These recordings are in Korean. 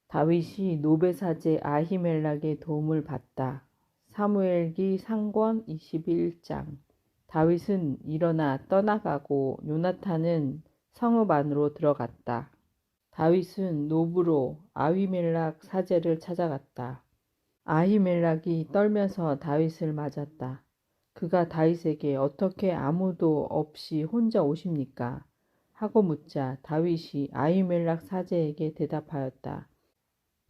다윗이 노베 사제 아히멜락의 도움을 받다. 사무엘기 상권 21장. 다윗은 일어나 떠나가고 요나탄은 성읍 안으로 들어갔다. 다윗은 노브로 아히멜락 사제를 찾아갔다. 아히멜락이 떨면서 다윗을 맞았다. 그가 다윗에게 어떻게 아무도 없이 혼자 오십니까? 하고 묻자 다윗이 아히멜락 사제에게 대답하였다.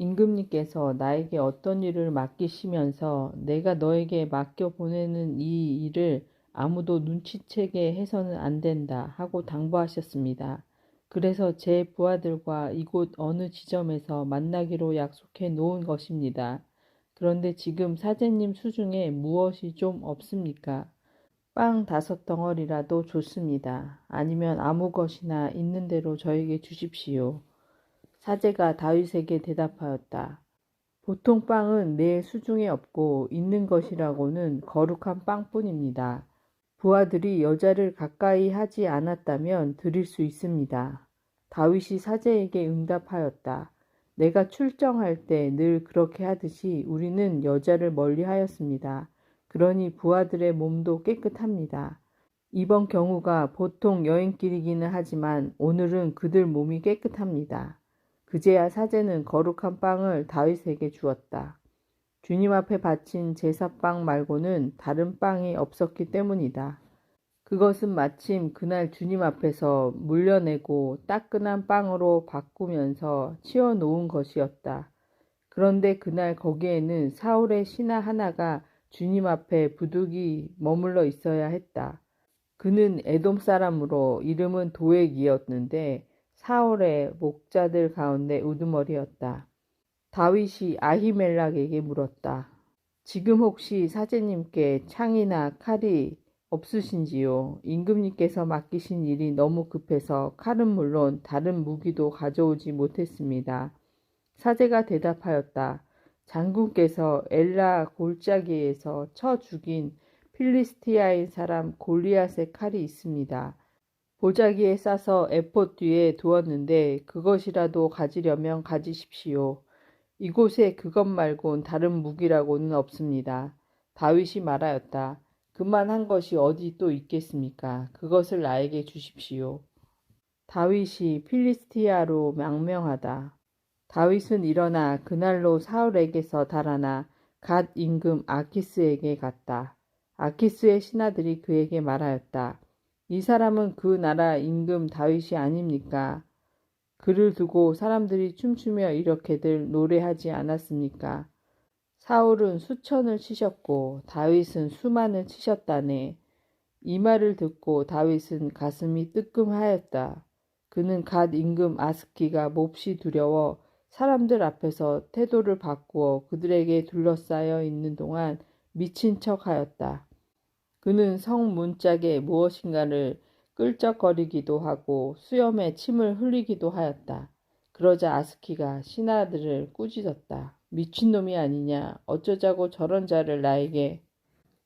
임금님께서 나에게 어떤 일을 맡기시면서 내가 너에게 맡겨 보내는 이 일을 아무도 눈치채게 해서는 안 된다 하고 당부하셨습니다. 그래서 제 부하들과 이곳 어느 지점에서 만나기로 약속해 놓은 것입니다. 그런데 지금 사제님 수중에 무엇이 좀 없습니까? 빵 5덩어리라도 좋습니다. 아니면 아무 것이나 있는 대로 저에게 주십시오. 사제가 다윗에게 대답하였다. 보통 빵은 내 수중에 없고 있는 것이라고는 거룩한 빵뿐입니다. 부하들이 여자를 가까이 하지 않았다면 드릴 수 있습니다. 다윗이 사제에게 응답하였다. 내가 출정할 때 늘 그렇게 하듯이 우리는 여자를 멀리하였습니다. 그러니 부하들의 몸도 깨끗합니다. 이번 경우가 보통 여행길이기는 하지만 오늘은 그들 몸이 깨끗합니다. 그제야 사제는 거룩한 빵을 다윗에게 주었다. 주님 앞에 바친 제사빵 말고는 다른 빵이 없었기 때문이다. 그것은 마침 그날 주님 앞에서 물려내고 따끈한 빵으로 바꾸면서 치워놓은 것이었다. 그런데 그날 거기에는 사울의 신하 하나가 주님 앞에 부득이 머물러 있어야 했다. 그는 에돔 사람으로 이름은 도액이었는데 사울의 목자들 가운데 우두머리였다. 다윗이 아히멜락에게 물었다. 지금 혹시 사제님께 창이나 칼이 없으신지요? 임금님께서 맡기신 일이 너무 급해서 칼은 물론 다른 무기도 가져오지 못했습니다. 사제가 대답하였다. 장군께서 엘라 골짜기에서 쳐 죽인 필리스티아인 사람 골리앗의 칼이 있습니다. 보자기에 싸서 에봇 뒤에 두었는데 그것이라도 가지려면 가지십시오. 이곳에 그것 말곤 다른 무기라고는 없습니다. 다윗이 말하였다. 그만한 것이 어디 또 있겠습니까? 그것을 나에게 주십시오. 다윗이 필리스티아로 망명하다. 다윗은 일어나 그날로 사울에게서 달아나 갓 임금 아키스에게 갔다. 아키스의 신하들이 그에게 말하였다. 이 사람은 그 나라 임금 다윗이 아닙니까? 그를 두고 사람들이 춤추며 이렇게들 노래하지 않았습니까? 사울은 수천을 치셨고 다윗은 수만을 치셨다네. 이 말을 듣고 다윗은 가슴이 뜨끔하였다. 그는 갓 임금 아스키가 몹시 두려워 사람들 앞에서 태도를 바꾸어 그들에게 둘러싸여 있는 동안 미친 척하였다. 그는 성 문짝에 무엇인가를 끌적거리기도 하고 수염에 침을 흘리기도 하였다. 그러자 아스키가 신하들을 꾸짖었다. 미친놈이 아니냐? 어쩌자고 저런 자를 나에게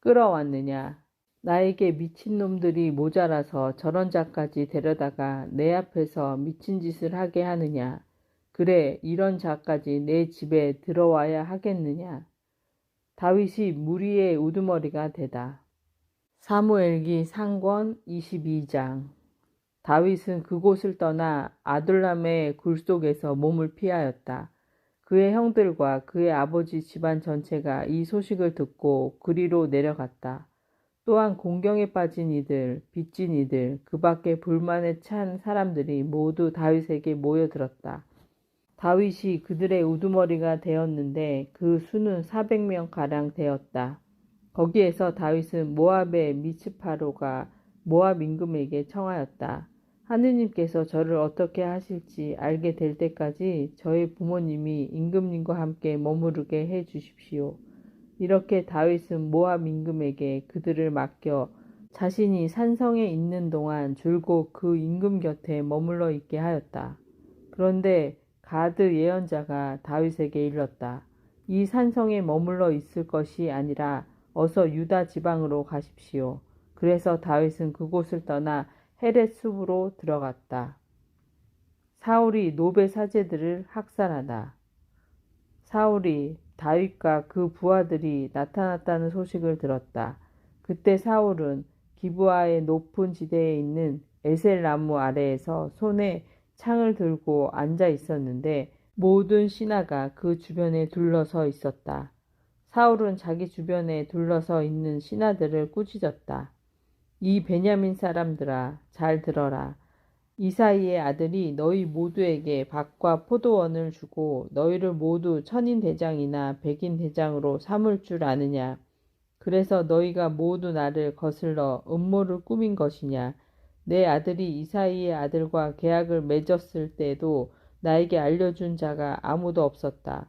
끌어왔느냐? 나에게 미친놈들이 모자라서 저런 자까지 데려다가 내 앞에서 미친 짓을 하게 하느냐? 그래, 이런 자까지 내 집에 들어와야 하겠느냐? 다윗이 무리의 우두머리가 되다. 사무엘기 상권 22장. 다윗은 그곳을 떠나 아둘람의 굴속에서 몸을 피하였다. 그의 형들과 그의 아버지 집안 전체가 이 소식을 듣고 그리로 내려갔다. 또한 공경에 빠진 이들, 빚진 이들, 그 밖에 불만에 찬 사람들이 모두 다윗에게 모여들었다. 다윗이 그들의 우두머리가 되었는데 그 수는 400명가량 되었다. 거기에서 다윗은 모압의 미츠파로가 모압 임금에게 청하였다. 하느님께서 저를 어떻게 하실지 알게 될 때까지 저의 부모님이 임금님과 함께 머무르게 해 주십시오. 이렇게 다윗은 모압 임금에게 그들을 맡겨 자신이 산성에 있는 동안 줄곧 그 임금 곁에 머물러 있게 하였다. 그런데 가드 예언자가 다윗에게 일렀다. 이 산성에 머물러 있을 것이 아니라 어서 유다 지방으로 가십시오. 그래서 다윗은 그곳을 떠나 헤렛 숲으로 들어갔다. 사울이 노베 사제들을 학살하다. 사울이 다윗과 그 부하들이 나타났다는 소식을 들었다. 그때 사울은 기브아의 높은 지대에 있는 에셀 나무 아래에서 손에 창을 들고 앉아 있었는데 모든 신하가 그 주변에 둘러서 있었다. 사울은 자기 주변에 둘러서 있는 신하들을 꾸짖었다. 이 베냐민 사람들아, 잘 들어라. 이사이의 아들이 너희 모두에게 밭과 포도원을 주고 너희를 모두 천인 대장이나 백인 대장으로 삼을 줄 아느냐. 그래서 너희가 모두 나를 거슬러 음모를 꾸민 것이냐. 내 아들이 이사이의 아들과 계약을 맺었을 때도 나에게 알려준 자가 아무도 없었다.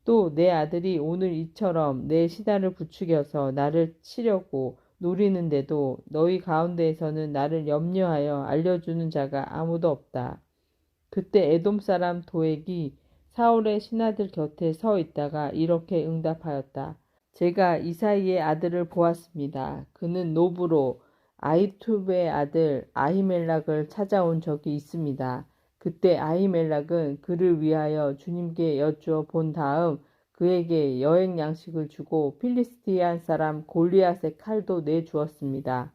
또 내 아들이 오늘 이처럼 내 신하를 부추겨서 나를 치려고 노리는데도 너희 가운데에서는 나를 염려하여 알려주는 자가 아무도 없다. 그때 에돔 사람 도액이 사울의 신하들 곁에 서 있다가 이렇게 응답하였다. 제가 이사이의 아들을 보았습니다. 그는 노브로 아히투브의 아들 아히멜락을 찾아온 적이 있습니다. 그때 아히멜락은 그를 위하여 주님께 여쭈어 본 다음 그에게 여행 양식을 주고 필리스티안 사람 골리앗의 칼도 내주었습니다.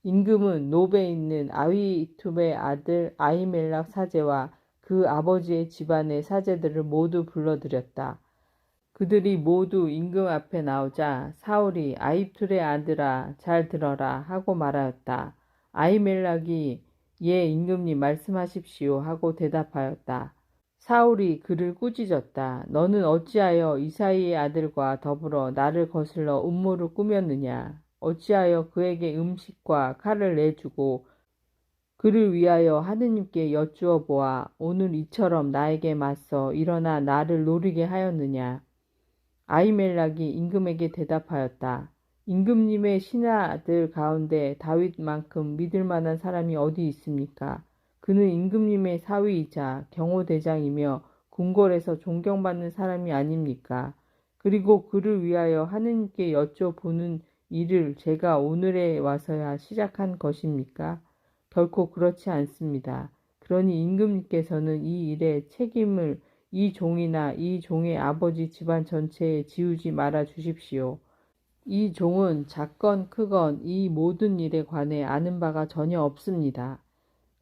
임금은 노베에 있는 아히투브의 아들 아히멜락 사제와 그 아버지의 집안의 사제들을 모두 불러들였다. 그들이 모두 임금 앞에 나오자 사울이 아히툴의 아들아 잘 들어라 하고 말하였다. 아히멜락이 예 임금님 말씀하십시오 하고 대답하였다. 사울이 그를 꾸짖었다. 너는 어찌하여 이사이의 아들과 더불어 나를 거슬러 음모를 꾸몄느냐. 어찌하여 그에게 음식과 칼을 내주고 그를 위하여 하느님께 여쭈어 보아 오늘 이처럼 나에게 맞서 일어나 나를 노리게 하였느냐. 아히멜락이 임금에게 대답하였다. 임금님의 신하들 가운데 다윗만큼 믿을 만한 사람이 어디 있습니까? 그는 임금님의 사위이자 경호대장이며 궁궐에서 존경받는 사람이 아닙니까? 그리고 그를 위하여 하느님께 여쭤보는 일을 제가 오늘에 와서야 시작한 것입니까? 결코 그렇지 않습니다. 그러니 임금님께서는 이 일에 책임을 이 종이나 이 종의 아버지 집안 전체에 지우지 말아 주십시오. 이 종은 작건 크건 이 모든 일에 관해 아는 바가 전혀 없습니다.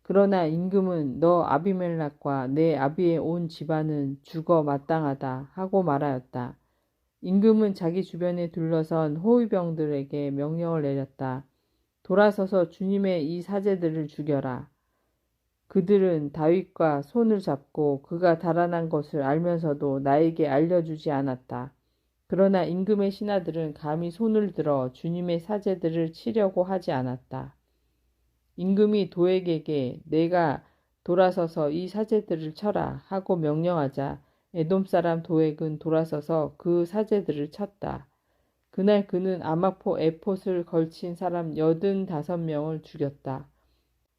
그러나 임금은 너 아비멜락과 내 아비의 온 집안은 죽어 마땅하다 하고 말하였다. 임금은 자기 주변에 둘러선 호위병들에게 명령을 내렸다. 돌아서서 주님의 이 사제들을 죽여라. 그들은 다윗과 손을 잡고 그가 달아난 것을 알면서도 나에게 알려주지 않았다. 그러나 임금의 신하들은 감히 손을 들어 주님의 사제들을 치려고 하지 않았다. 임금이 도액에게 내가 돌아서서 이 사제들을 쳐라 하고 명령하자 에돔 사람 도액은 돌아서서 그 사제들을 쳤다. 그날 그는 아마포 에폿을 걸친 사람 85명을 죽였다.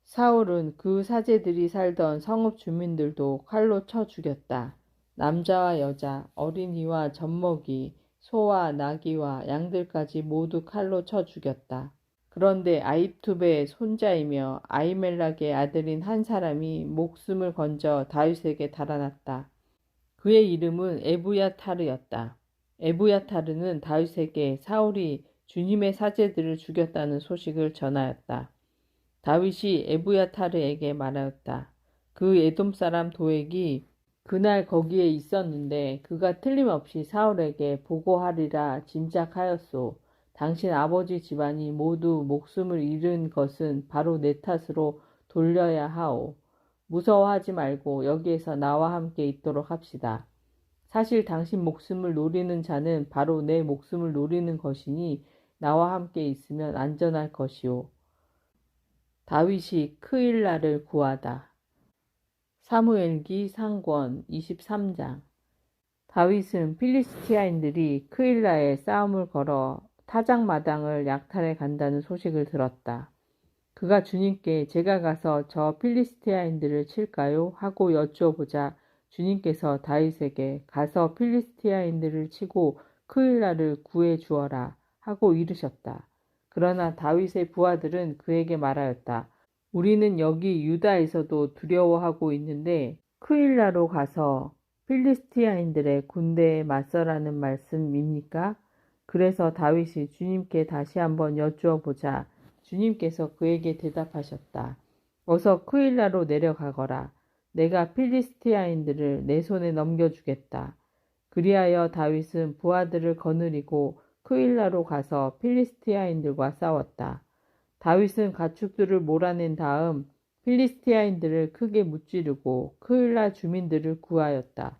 사울은 그 사제들이 살던 성읍 주민들도 칼로 쳐 죽였다. 남자와 여자, 어린이와 젖먹이, 소와 나귀와 양들까지 모두 칼로 쳐 죽였다. 그런데 아히투베의 손자이며 아히멜락의 아들인 한 사람이 목숨을 건져 다윗에게 달아났다. 그의 이름은 에브야타르였다. 에브야타르는 다윗에게 사울이 주님의 사제들을 죽였다는 소식을 전하였다. 다윗이 에브야타르에게 말하였다. 그 에돔 사람 도액이 그날 거기에 있었는데 그가 틀림없이 사울에게 보고하리라 짐작하였소. 당신 아버지 집안이 모두 목숨을 잃은 것은 바로 내 탓으로 돌려야 하오. 무서워하지 말고 여기에서 나와 함께 있도록 합시다. 사실 당신 목숨을 노리는 자는 바로 내 목숨을 노리는 것이니 나와 함께 있으면 안전할 것이오. 다윗이 크일라를 구하다. 사무엘기 상권 23장. 다윗은 필리스티아인들이 크일라에 싸움을 걸어 타작마당을 약탈해 간다는 소식을 들었다. 그가 주님께 제가 가서 저 필리스티아인들을 칠까요? 하고 여쭈어보자 주님께서 다윗에게 가서 필리스티아인들을 치고 크일라를 구해 주어라 하고 이르셨다. 그러나 다윗의 부하들은 그에게 말하였다. 우리는 여기 유다에서도 두려워하고 있는데 크일라로 가서 필리스티아인들의 군대에 맞서라는 말씀입니까? 그래서 다윗이 주님께 다시 한번 여쭈어 보자 주님께서 그에게 대답하셨다. 어서 크일라로 내려가거라. 내가 필리스티아인들을 내 손에 넘겨주겠다. 그리하여 다윗은 부하들을 거느리고 크일라로 가서 필리스티아인들과 싸웠다. 다윗은 가축들을 몰아낸 다음 필리스티아인들을 크게 무찌르고 크일라 주민들을 구하였다.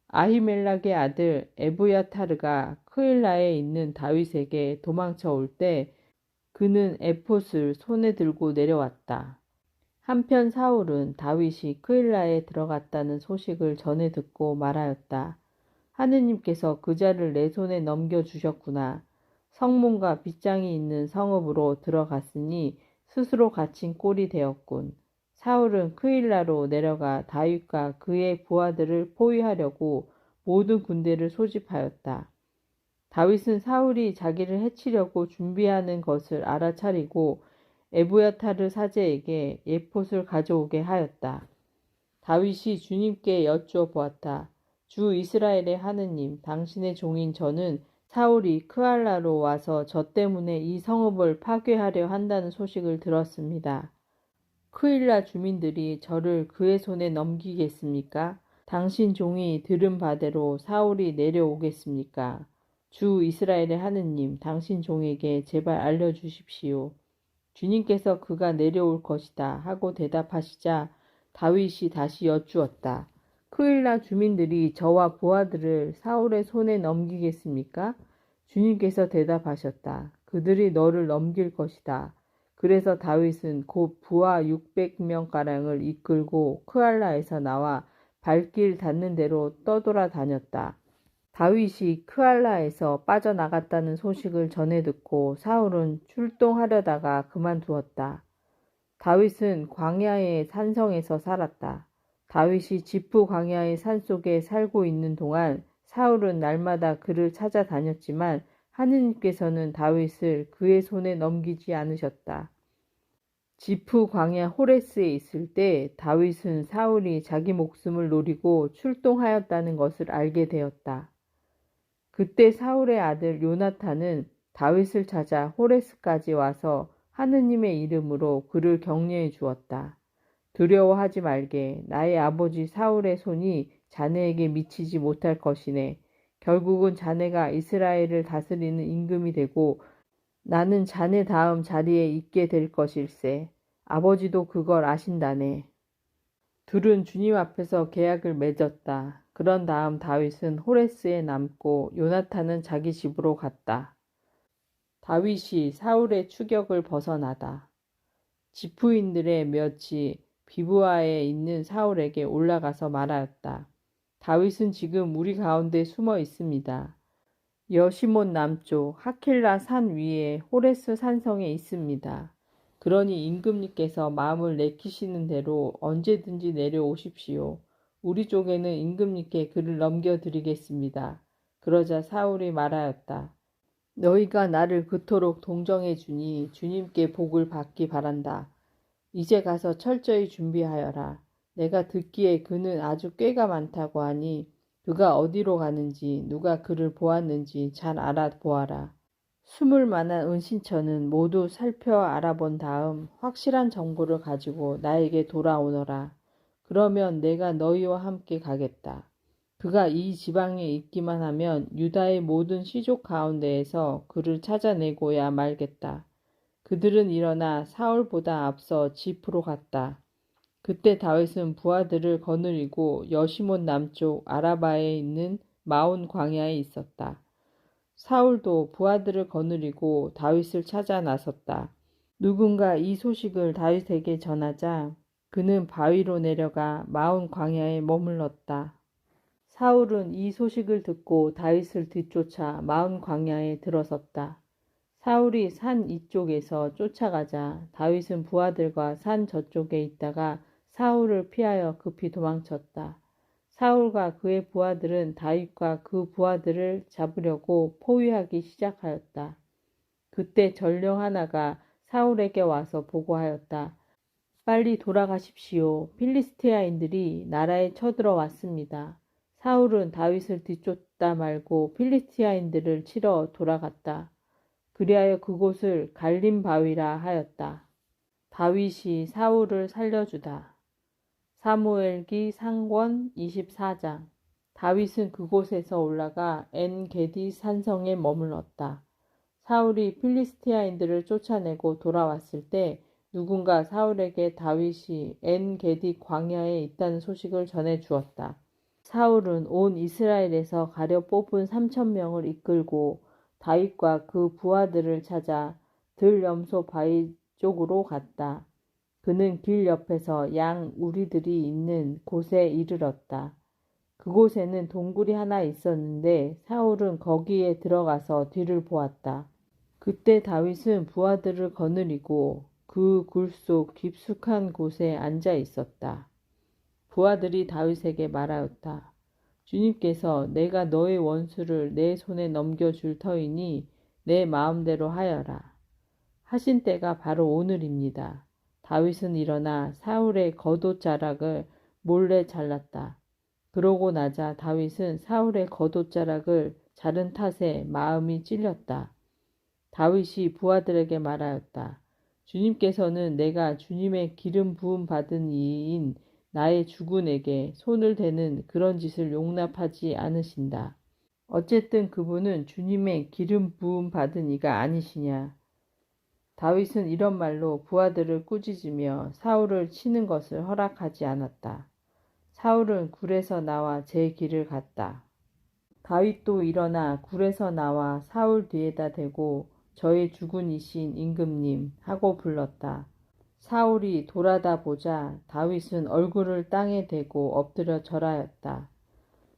아히멜락의 아들 에브야타르가 크일라에 있는 다윗에게 도망쳐 올 때 그는 에봇을 손에 들고 내려왔다. 한편 사울은 다윗이 크일라에 들어갔다는 소식을 전해 듣고 말하였다. 하느님께서 그 자를 내 손에 넘겨주셨구나. 성문과 빗장이 있는 성읍으로 들어갔으니 스스로 갇힌 꼴이 되었군. 사울은 크일라로 내려가 다윗과 그의 부하들을 포위하려고 모든 군대를 소집하였다. 다윗은 사울이 자기를 해치려고 준비하는 것을 알아차리고 에브야타르 사제에게 에봇을 가져오게 하였다. 다윗이 주님께 여쭈어 보았다. 주 이스라엘의 하느님, 당신의 종인 저는 사울이 크알라로 와서 저 때문에 이 성읍을 파괴하려 한다는 소식을 들었습니다. 크일라 주민들이 저를 그의 손에 넘기겠습니까? 당신 종이 들은 바대로 사울이 내려오겠습니까? 주 이스라엘의 하느님, 당신 종에게 제발 알려주십시오. 주님께서 그가 내려올 것이다 하고 대답하시자 다윗이 다시 여쭈었다. 크일라 주민들이 저와 부하들을 사울의 손에 넘기겠습니까? 주님께서 대답하셨다. 그들이 너를 넘길 것이다. 그래서 다윗은 곧 부하 600명가량을 이끌고 크알라에서 나와 발길 닿는 대로 떠돌아 다녔다. 다윗이 크알라에서 빠져나갔다는 소식을 전해 듣고 사울은 출동하려다가 그만두었다. 다윗은 광야의 산성에서 살았다. 다윗이 지프 광야의 산속에 살고 있는 동안 사울은 날마다 그를 찾아다녔지만 하느님께서는 다윗을 그의 손에 넘기지 않으셨다. 지프 광야 호레스에 있을 때 다윗은 사울이 자기 목숨을 노리고 출동하였다는 것을 알게 되었다. 그때 사울의 아들 요나탄은 다윗을 찾아 호레스까지 와서 하느님의 이름으로 그를 격려해 주었다. 두려워하지 말게. 나의 아버지 사울의 손이 자네에게 미치지 못할 것이네. 결국은 자네가 이스라엘을 다스리는 임금이 되고 나는 자네 다음 자리에 있게 될 것일세. 아버지도 그걸 아신다네. 둘은 주님 앞에서 계약을 맺었다. 그런 다음 다윗은 호레스에 남고 요나탄은 자기 집으로 갔다. 다윗이 사울의 추격을 벗어나다. 지프인들의 몇이 비브아에 있는 사울에게 올라가서 말하였다. 다윗은 지금 우리 가운데 숨어 있습니다. 여시몬 남쪽 하킬라 산 위에 호레스 산성에 있습니다. 그러니 임금님께서 마음을 내키시는 대로 언제든지 내려오십시오. 우리 쪽에는 임금님께 그를 넘겨드리겠습니다. 그러자 사울이 말하였다. 너희가 나를 그토록 동정해 주니 주님께 복을 받기 바란다. 이제 가서 철저히 준비하여라. 내가 듣기에 그는 아주 꾀가 많다고 하니 그가 어디로 가는지 누가 그를 보았는지 잘 알아보아라. 숨을 만한 은신처는 모두 살펴 알아본 다음 확실한 정보를 가지고 나에게 돌아오너라. 그러면 내가 너희와 함께 가겠다. 그가 이 지방에 있기만 하면 유다의 모든 시족 가운데에서 그를 찾아내고야 말겠다. 그들은 일어나 사울보다 앞서 지프로 갔다. 그때 다윗은 부하들을 거느리고 여시몬 남쪽 아라바에 있는 마온 광야에 있었다. 사울도 부하들을 거느리고 다윗을 찾아 나섰다. 누군가 이 소식을 다윗에게 전하자 그는 바위로 내려가 마온 광야에 머물렀다. 사울은 이 소식을 듣고 다윗을 뒤쫓아 마온 광야에 들어섰다. 사울이 산 이쪽에서 쫓아가자 다윗은 부하들과 산 저쪽에 있다가 사울을 피하여 급히 도망쳤다. 사울과 그의 부하들은 다윗과 그 부하들을 잡으려고 포위하기 시작하였다. 그때 전령 하나가 사울에게 와서 보고하였다. 빨리 돌아가십시오. 필리스티아인들이 나라에 쳐들어왔습니다. 사울은 다윗을 뒤쫓다 말고 필리스티아인들을 치러 돌아갔다. 그리하여 그곳을 갈림 바위라 하였다. 다윗이 사울을 살려주다. 사무엘기 상권 24장. 다윗은 그곳에서 올라가 엔게디 산성에 머물렀다. 사울이 필리스티아인들을 쫓아내고 돌아왔을 때 누군가 사울에게 다윗이 엔게디 광야에 있다는 소식을 전해 주었다. 사울은 온 이스라엘에서 가려 뽑은 3,000명을 이끌고 다윗과 그 부하들을 찾아 들염소 바위 쪽으로 갔다. 그는 길 옆에서 양 우리들이 있는 곳에 이르렀다. 그곳에는 동굴이 하나 있었는데 사울은 거기에 들어가서 뒤를 보았다. 그때 다윗은 부하들을 거느리고 그 굴 속 깊숙한 곳에 앉아 있었다. 부하들이 다윗에게 말하였다. 주님께서 내가 너의 원수를 내 손에 넘겨줄 터이니 내 마음대로 하여라. 하신 때가 바로 오늘입니다. 다윗은 일어나 사울의 겉옷자락을 몰래 잘랐다. 그러고 나자 다윗은 사울의 겉옷자락을 자른 탓에 마음이 찔렸다. 다윗이 부하들에게 말하였다. 주님께서는 내가 주님의 기름 부음 받은 이인 나의 주군에게 손을 대는 그런 짓을 용납하지 않으신다. 어쨌든 그분은 주님의 기름 부음 받은 이가 아니시냐. 다윗은 이런 말로 부하들을 꾸짖으며 사울을 치는 것을 허락하지 않았다. 사울은 굴에서 나와 제 길을 갔다. 다윗도 일어나 굴에서 나와 사울 뒤에다 대고 저의 주군이신 임금님 하고 불렀다. 사울이 돌아다 보자 다윗은 얼굴을 땅에 대고 엎드려 절하였다.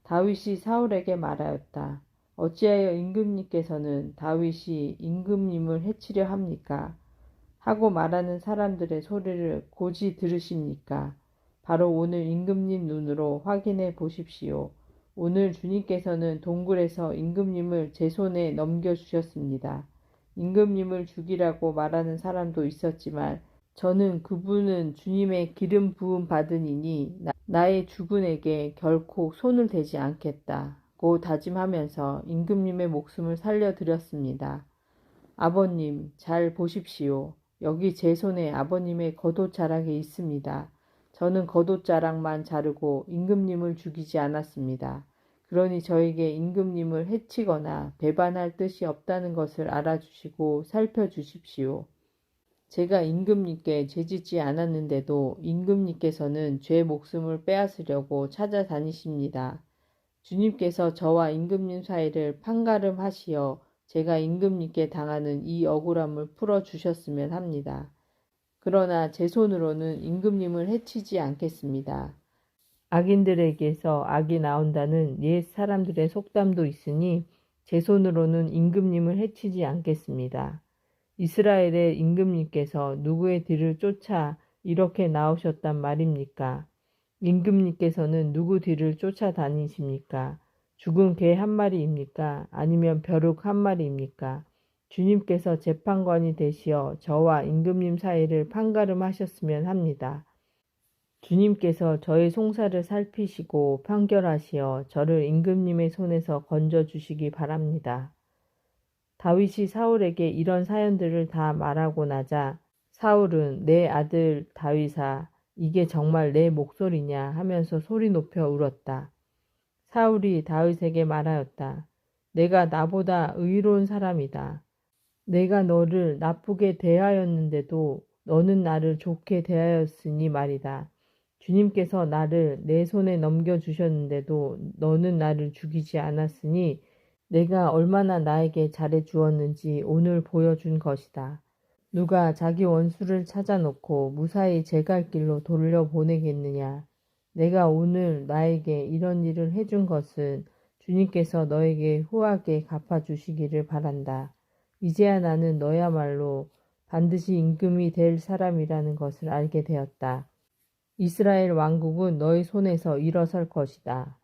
다윗이 사울에게 말하였다. 어찌하여 임금님께서는 다윗이 임금님을 해치려 합니까? 하고 말하는 사람들의 소리를 고지 들으십니까? 바로 오늘 임금님 눈으로 확인해 보십시오. 오늘 주님께서는 동굴에서 임금님을 제 손에 넘겨주셨습니다. 임금님을 죽이라고 말하는 사람도 있었지만 저는 그분은 주님의 기름 부음 받으니니 나의 주군에게 결코 손을 대지 않겠다고 다짐하면서 임금님의 목숨을 살려드렸습니다. 아버님, 잘 보십시오. 여기 제 손에 아버님의 겉옷자락이 있습니다. 저는 겉옷자락만 자르고 임금님을 죽이지 않았습니다. 그러니 저에게 임금님을 해치거나 배반할 뜻이 없다는 것을 알아주시고 살펴주십시오. 제가 임금님께 죄짓지 않았는데도 임금님께서는 제 목숨을 빼앗으려고 찾아다니십니다. 주님께서 저와 임금님 사이를 판가름하시어 제가 임금님께 당하는 이 억울함을 풀어주셨으면 합니다. 그러나 제 손으로는 임금님을 해치지 않겠습니다. 악인들에게서 악이 나온다는 옛 사람들의 속담도 있으니 제 손으로는 임금님을 해치지 않겠습니다. 이스라엘의 임금님께서 누구의 뒤를 쫓아 이렇게 나오셨단 말입니까? 임금님께서는 누구 뒤를 쫓아다니십니까? 죽은 개 한 마리입니까? 아니면 벼룩 한 마리입니까? 주님께서 재판관이 되시어 저와 임금님 사이를 판가름하셨으면 합니다. 주님께서 저의 송사를 살피시고 판결하시어 저를 임금님의 손에서 건져주시기 바랍니다. 다윗이 사울에게 이런 사연들을 다 말하고 나자 사울은 내 아들 다윗아 이게 정말 내 목소리냐 하면서 소리 높여 울었다. 사울이 다윗에게 말하였다. 내가 나보다 의로운 사람이다. 내가 너를 나쁘게 대하였는데도 너는 나를 좋게 대하였으니 말이다. 주님께서 나를 내 손에 넘겨주셨는데도 너는 나를 죽이지 않았으니 내가 얼마나 나에게 잘해 주었는지 오늘 보여준 것이다. 누가 자기 원수를 찾아놓고 무사히 제 갈 길로 돌려보내겠느냐. 내가 오늘 나에게 이런 일을 해준 것은 주님께서 너에게 후하게 갚아주시기를 바란다. 이제야 나는 너야말로 반드시 임금이 될 사람이라는 것을 알게 되었다. 이스라엘 왕국은 너의 손에서 일어설 것이다.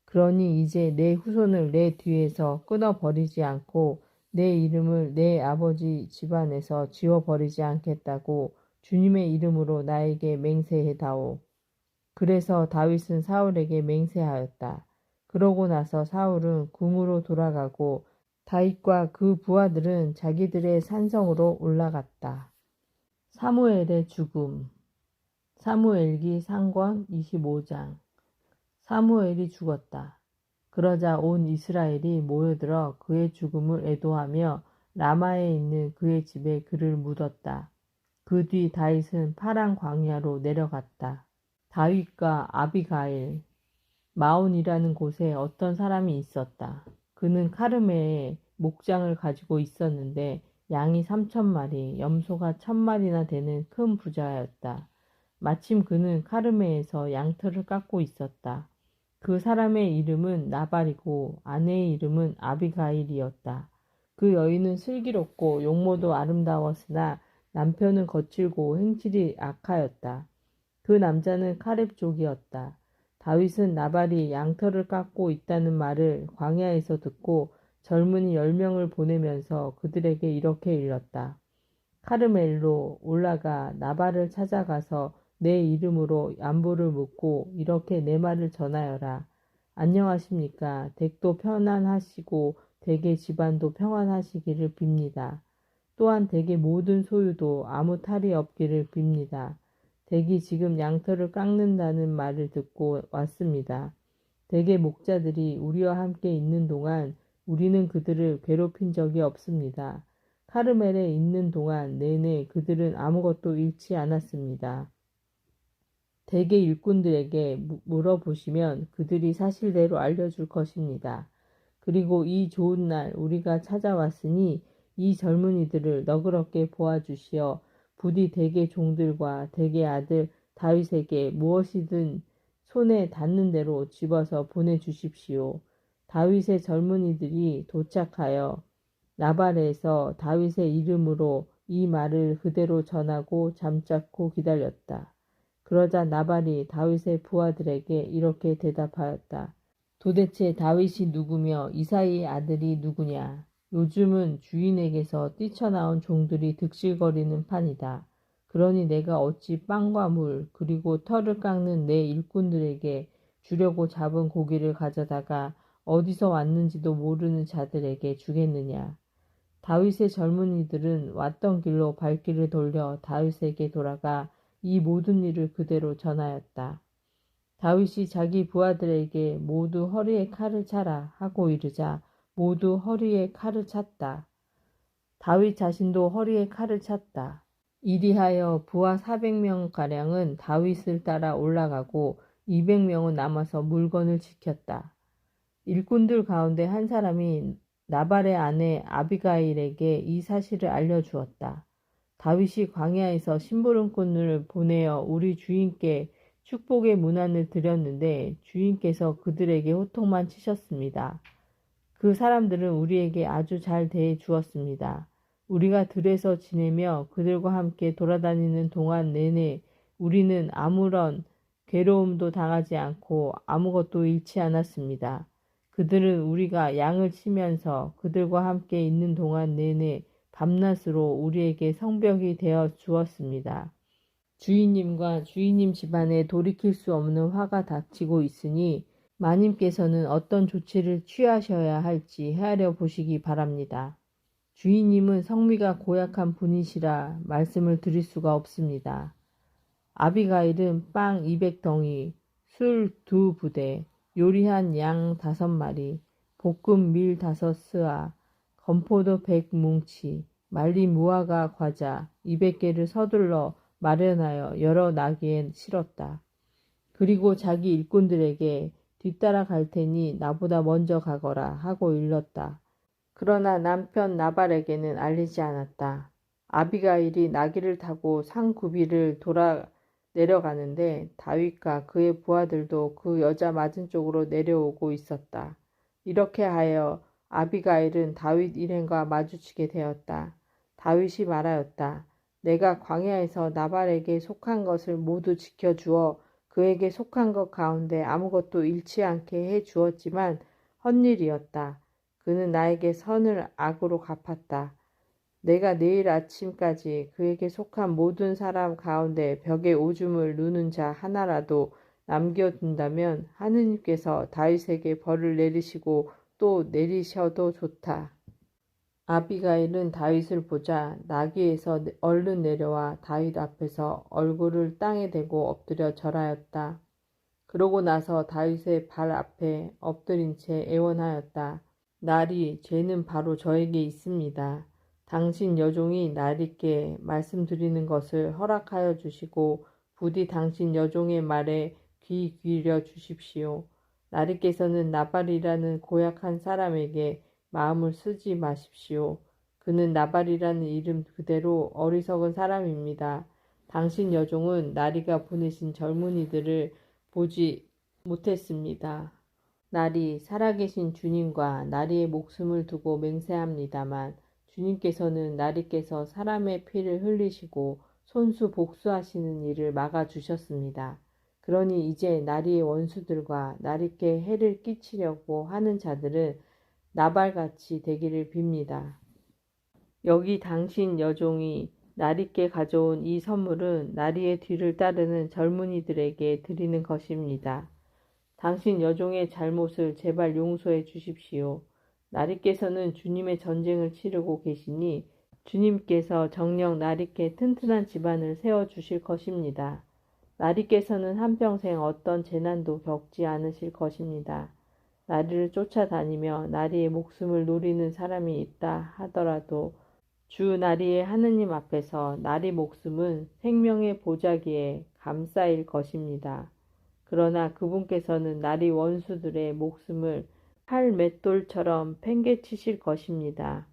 그러니 이제 내 후손을 내 뒤에서 끊어버리지 않고 내 이름을 내 아버지 집안에서 지워버리지 않겠다고 주님의 이름으로 나에게 맹세해다오. 그래서 다윗은 사울에게 맹세하였다. 그러고 나서 사울은 궁으로 돌아가고 다윗과 그 부하들은 자기들의 산성으로 올라갔다. 사무엘의 죽음. 사무엘기 상권 25장. 사무엘이 죽었다. 그러자 온 이스라엘이 모여들어 그의 죽음을 애도하며 라마에 있는 그의 집에 그를 묻었다. 그 뒤 다윗은 파란 광야로 내려갔다. 다윗과 아비가일. 마온이라는 곳에 어떤 사람이 있었다. 그는 카르멜에 목장을 가지고 있었는데 양이 3,000마리, 염소가 1,000마리나 되는 큰 부자였다. 마침 그는 카르멜에서 양털을 깎고 있었다. 그 사람의 이름은 나발이고 아내의 이름은 아비가일이었다. 그 여인은 슬기롭고 용모도 아름다웠으나 남편은 거칠고 행실이 악하였다. 그 남자는 카렙족이었다. 다윗은 나발이 양털을 깎고 있다는 말을 광야에서 듣고 젊은이 10명을 보내면서 그들에게 이렇게 일렀다. 카르멜로 올라가 나발을 찾아가서 내 이름으로 안부를 묻고 이렇게 내 말을 전하여라. 안녕하십니까. 댁도 편안하시고 댁의 집안도 평안하시기를 빕니다. 또한 댁의 모든 소유도 아무 탈이 없기를 빕니다. 댁이 지금 양털을 깎는다는 말을 듣고 왔습니다. 댁의 목자들이 우리와 함께 있는 동안 우리는 그들을 괴롭힌 적이 없습니다. 카르멜에 있는 동안 내내 그들은 아무것도 잃지 않았습니다. 댁의 일꾼들에게 물어보시면 그들이 사실대로 알려줄 것입니다. 그리고 이 좋은 날 우리가 찾아왔으니 이 젊은이들을 너그럽게 보아주시어 부디 댁의 종들과 댁의 아들 다윗에게 무엇이든 손에 닿는 대로 집어서 보내주십시오. 다윗의 젊은이들이 도착하여 나발에서 다윗의 이름으로 이 말을 그대로 전하고 잠자코 기다렸다. 그러자 나발이 다윗의 부하들에게 이렇게 대답하였다. 도대체 다윗이 누구며 이사이의 아들이 누구냐? 요즘은 주인에게서 뛰쳐나온 종들이 득실거리는 판이다. 그러니 내가 어찌 빵과 물 그리고 털을 깎는 내 일꾼들에게 주려고 잡은 고기를 가져다가 어디서 왔는지도 모르는 자들에게 주겠느냐. 다윗의 젊은이들은 왔던 길로 발길을 돌려 다윗에게 돌아가 이 모든 일을 그대로 전하였다. 다윗이 자기 부하들에게 모두 허리에 칼을 차라 하고 이르자 모두 허리에 칼을 찼다. 다윗 자신도 허리에 칼을 찼다. 이리하여 부하 400명가량은 다윗을 따라 올라가고 200명은 남아서 물건을 지켰다. 일꾼들 가운데 한 사람이 나발의 아내 아비가일에게 이 사실을 알려주었다. 다윗이 광야에서 심부름꾼을 보내어 우리 주인께 축복의 문안을 드렸는데 주인께서 그들에게 호통만 치셨습니다. 그 사람들은 우리에게 아주 잘 대해 주었습니다. 우리가 들에서 지내며 그들과 함께 돌아다니는 동안 내내 우리는 아무런 괴로움도 당하지 않고 아무것도 잃지 않았습니다. 그들은 우리가 양을 치면서 그들과 함께 있는 동안 내내 밤낮으로 우리에게 성벽이 되어 주었습니다. 주인님과 주인님 집안에 돌이킬 수 없는 화가 닥치고 있으니 마님께서는 어떤 조치를 취하셔야 할지 헤아려 보시기 바랍니다. 주인님은 성미가 고약한 분이시라 말씀을 드릴 수가 없습니다. 아비가일은 빵 200덩이, 술 2부대, 요리한 양 5마리, 볶은 밀 5스아, 건포도 100뭉치, 말린 무화과 과자 200개를 서둘러 마련하여 여러 나귀에 실었다. 그리고 자기 일꾼들에게 뒤따라 갈 테니 나보다 먼저 가거라 하고 일렀다. 그러나 남편 나발에게는 알리지 않았다. 아비가일이 나귀를 타고 산구비를 돌아 내려가는데 다윗과 그의 부하들도 그 여자 맞은쪽으로 내려오고 있었다. 이렇게 하여 아비가일은 다윗 일행과 마주치게 되었다. 다윗이 말하였다. 내가 광야에서 나발에게 속한 것을 모두 지켜주어 그에게 속한 것 가운데 아무것도 잃지 않게 해 주었지만 헛일이었다. 그는 나에게 선을 악으로 갚았다. 내가 내일 아침까지 그에게 속한 모든 사람 가운데 벽에 오줌을 누는 자 하나라도 남겨둔다면 하느님께서 다윗에게 벌을 내리시고 또 내리셔도 좋다. 아비가일은 다윗을 보자 나귀에서 얼른 내려와 다윗 앞에서 얼굴을 땅에 대고 엎드려 절하였다. 그러고 나서 다윗의 발 앞에 엎드린 채 애원하였다. 나리, 죄는 바로 저에게 있습니다. 당신 여종이 나리께 말씀드리는 것을 허락하여 주시고 부디 당신 여종의 말에 귀 기울여 주십시오. 나리께서는 나발이라는 고약한 사람에게 마음을 쓰지 마십시오. 그는 나발이라는 이름 그대로 어리석은 사람입니다. 당신 여종은 나리가 보내신 젊은이들을 보지 못했습니다. 나리, 살아계신 주님과 나리의 목숨을 두고 맹세합니다만 주님께서는 나리께서 사람의 피를 흘리시고 손수 복수하시는 일을 막아주셨습니다. 그러니 이제 나리의 원수들과 나리께 해를 끼치려고 하는 자들은 나발같이 되기를 빕니다. 여기 당신 여종이 나리께 가져온 이 선물은 나리의 뒤를 따르는 젊은이들에게 드리는 것입니다. 당신 여종의 잘못을 제발 용서해 주십시오. 나리께서는 주님의 전쟁을 치르고 계시니 주님께서 정녕 나리께 튼튼한 집안을 세워주실 것입니다. 나리께서는 한평생 어떤 재난도 겪지 않으실 것입니다. 나리를 쫓아다니며 나리의 목숨을 노리는 사람이 있다 하더라도 주 나리의 하느님 앞에서 나리 목숨은 생명의 보자기에 감싸일 것입니다. 그러나 그분께서는 나리 원수들의 목숨을 칼 맷돌처럼 팽개치실 것입니다.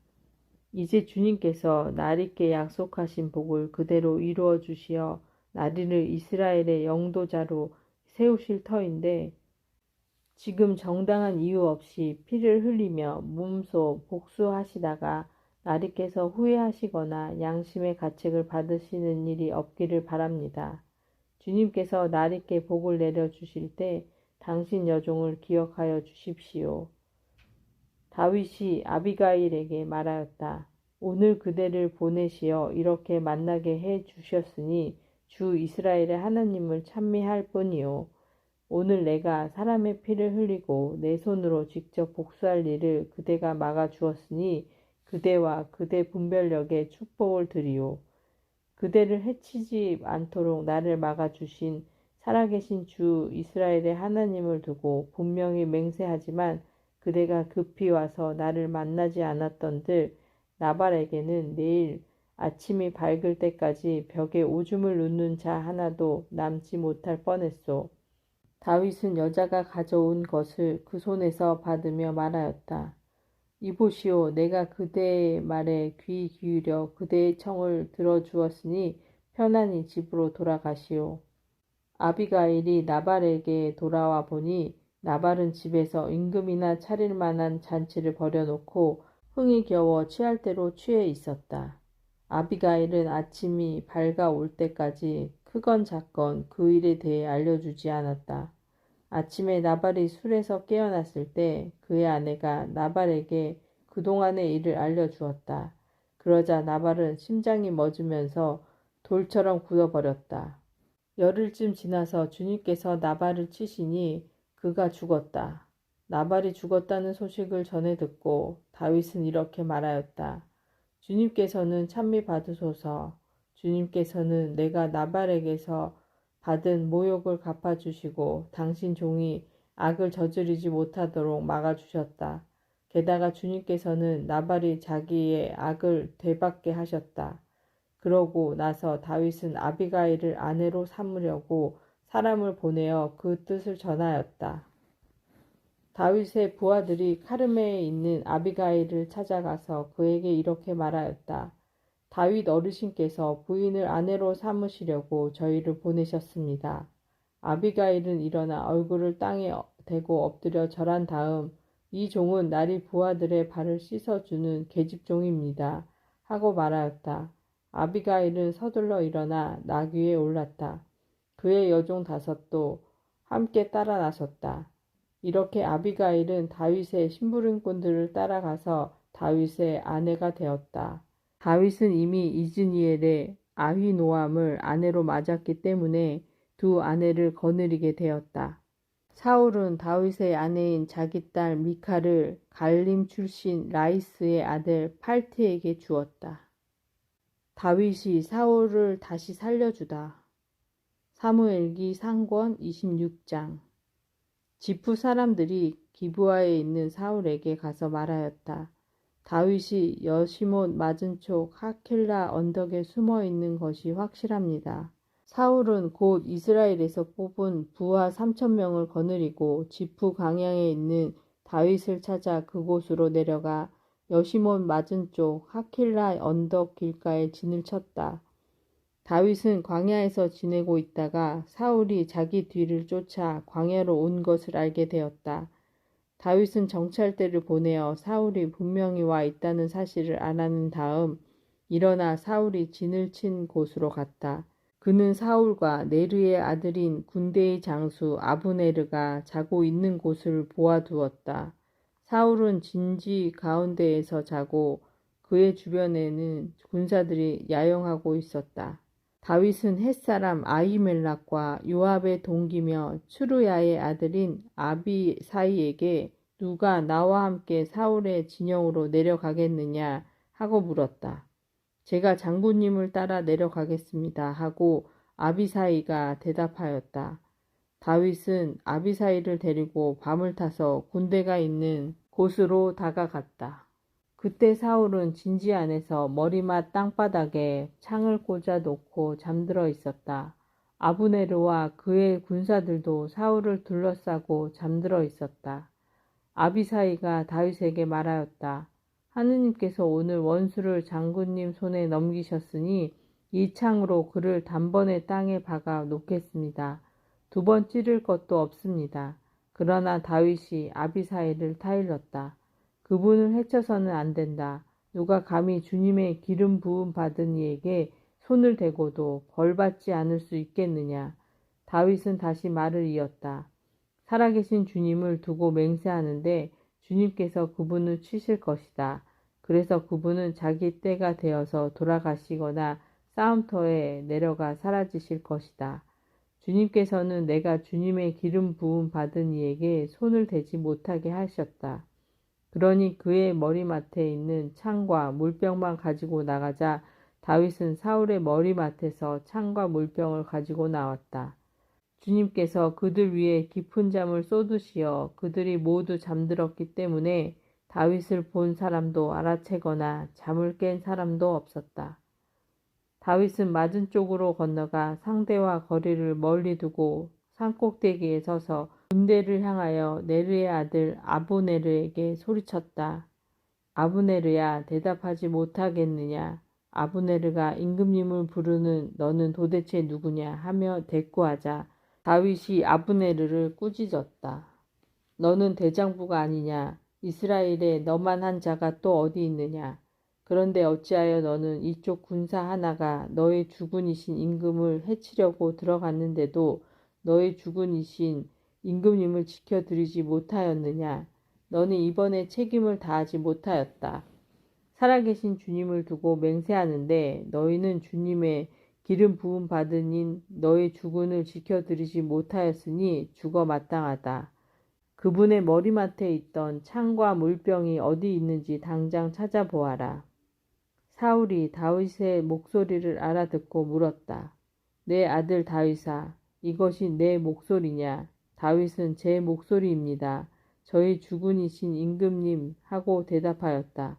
이제 주님께서 나리께 약속하신 복을 그대로 이루어 주시어 나리를 이스라엘의 영도자로 세우실 터인데 지금 정당한 이유 없이 피를 흘리며 몸소 복수하시다가 나리께서 후회하시거나 양심의 가책을 받으시는 일이 없기를 바랍니다. 주님께서 나리께 복을 내려주실 때 당신 여종을 기억하여 주십시오. 다윗이 아비가일에게 말하였다. 오늘 그대를 보내시어 이렇게 만나게 해 주셨으니 주 이스라엘의 하나님을 찬미할 뿐이요. 오늘 내가 사람의 피를 흘리고 내 손으로 직접 복수할 일을 그대가 막아주었으니 그대와 그대 분별력에 축복을 드리오. 그대를 해치지 않도록 나를 막아주신 살아계신 주 이스라엘의 하나님을 두고 분명히 맹세하지만 그대가 급히 와서 나를 만나지 않았던들 나발에게는 내일 아침이 밝을 때까지 벽에 오줌을 누는 자 하나도 남지 못할 뻔했소. 다윗은 여자가 가져온 것을 그 손에서 받으며 말하였다. 이보시오, 내가 그대의 말에 귀 기울여 그대의 청을 들어주었으니 편안히 집으로 돌아가시오. 아비가일이 나발에게 돌아와 보니 나발은 집에서 임금이나 차릴 만한 잔치를 벌여놓고 흥이 겨워 취할 대로 취해 있었다. 아비가일은 아침이 밝아올 때까지 크건 작건 그 일에 대해 알려주지 않았다. 아침에 나발이 술에서 깨어났을 때 그의 아내가 나발에게 그동안의 일을 알려주었다. 그러자 나발은 심장이 멎으면서 돌처럼 굳어버렸다. 열흘쯤 지나서 주님께서 나발을 치시니 그가 죽었다. 나발이 죽었다는 소식을 전해 듣고 다윗은 이렇게 말하였다. 주님께서는 찬미 받으소서. 주님께서는 내가 나발에게서 받은 모욕을 갚아주시고 당신 종이 악을 저지르지 못하도록 막아주셨다. 게다가 주님께서는 나발이 자기의 악을 되받게 하셨다. 그러고 나서 다윗은 아비가일을 아내로 삼으려고 사람을 보내어 그 뜻을 전하였다. 다윗의 부하들이 카르멜에 있는 아비가일을 찾아가서 그에게 이렇게 말하였다. 다윗 어르신께서 부인을 아내로 삼으시려고 저희를 보내셨습니다. 아비가일은 일어나 얼굴을 땅에 대고 엎드려 절한 다음 이 종은 나리 부하들의 발을 씻어주는 계집종입니다. 하고 말하였다. 아비가일은 서둘러 일어나 나귀에 올랐다. 그의 여종 5도 함께 따라 나섰다. 이렇게 아비가일은 다윗의 심부름꾼들을 따라가서 다윗의 아내가 되었다. 다윗은 이미 이즈니엘의 아휘노암을 아내로 맞았기 때문에 두 아내를 거느리게 되었다. 사울은 다윗의 아내인 자기 딸 미칼을 갈림 출신 라이스의 아들 팔티에게 주었다. 다윗이 사울을 다시 살려주다. 사무엘기 상권 26장. 지프 사람들이 기브아에 있는 사울에게 가서 말하였다. 다윗이 여시못 맞은쪽 하킬라 언덕에 숨어 있는 것이 확실합니다. 사울은 곧 이스라엘에서 뽑은 부하 3,000명을 거느리고 지프 광야에 있는 다윗을 찾아 그곳으로 내려가 여시못 맞은쪽 하킬라 언덕 길가에 진을 쳤다. 다윗은 광야에서 지내고 있다가 사울이 자기 뒤를 쫓아 광야로 온 것을 알게 되었다. 다윗은 정찰대를 보내어 사울이 분명히 와 있다는 사실을 알아낸 다음 일어나 사울이 진을 친 곳으로 갔다. 그는 사울과 네르의 아들인 군대의 장수 아브네르가 자고 있는 곳을 보아두었다. 사울은 진지 가운데에서 자고 그의 주변에는 군사들이 야영하고 있었다. 다윗은 햇사람 아히멜락과 요압의 동기며 추루야의 아들인 아비사이에게 누가 나와 함께 사울의 진영으로 내려가겠느냐 하고 물었다. 제가 장군님을 따라 내려가겠습니다 하고 아비사이가 대답하였다. 다윗은 아비사이를 데리고 밤을 타서 군대가 있는 곳으로 다가갔다. 그때 사울은 진지 안에서 머리맡 땅바닥에 창을 꽂아 놓고 잠들어 있었다. 아브네르와 그의 군사들도 사울을 둘러싸고 잠들어 있었다. 아비사이가 다윗에게 말하였다. 하느님께서 오늘 원수를 장군님 손에 넘기셨으니 이 창으로 그를 단번에 땅에 박아 놓겠습니다. 두 번 찌를 것도 없습니다. 그러나 다윗이 아비사이를 타일렀다. 그분을 해쳐서는 안 된다. 누가 감히 주님의 기름 부음 받은 이에게 손을 대고도 벌받지 않을 수 있겠느냐. 다윗은 다시 말을 이었다. 살아계신 주님을 두고 맹세하는데 주님께서 그분을 치실 것이다. 그래서 그분은 자기 때가 되어서 돌아가시거나 싸움터에 내려가 사라지실 것이다. 주님께서는 내가 주님의 기름 부음 받은 이에게 손을 대지 못하게 하셨다. 그러니 그의 머리맡에 있는 창과 물병만 가지고 나가자 다윗은 사울의 머리맡에서 창과 물병을 가지고 나왔다. 주님께서 그들 위에 깊은 잠을 쏟으시어 그들이 모두 잠들었기 때문에 다윗을 본 사람도 알아채거나 잠을 깬 사람도 없었다. 다윗은 맞은 쪽으로 건너가 상대와 거리를 멀리 두고 산꼭대기에 서서 군대를 향하여 네르의 아들 아브네르에게 소리쳤다. 아브네르야, 대답하지 못하겠느냐? 아브네르가 임금님을 부르는 너는 도대체 누구냐 하며 대꾸하자 다윗이 아브네르를 꾸짖었다. 너는 대장부가 아니냐? 이스라엘에 너만 한 자가 또 어디 있느냐? 그런데 어찌하여 너는 이쪽 군사 하나가 너의 주군이신 임금을 해치려고 들어갔는데도 너의 주군이신 임금님을 지켜드리지 못하였느냐? 너는 이번에 책임을 다하지 못하였다. 살아계신 주님을 두고 맹세하는데 너희는 주님의 기름 부음 받은 인 너의 주군을 지켜드리지 못하였으니 죽어 마땅하다. 그분의 머리맡에 있던 창과 물병이 어디 있는지 당장 찾아보아라. 사울이 다윗의 목소리를 알아듣고 물었다. 내 아들 다윗아, 이것이 내 목소리냐? 다윗은 제 목소리입니다. 저희 주군이신 임금님 하고 대답하였다.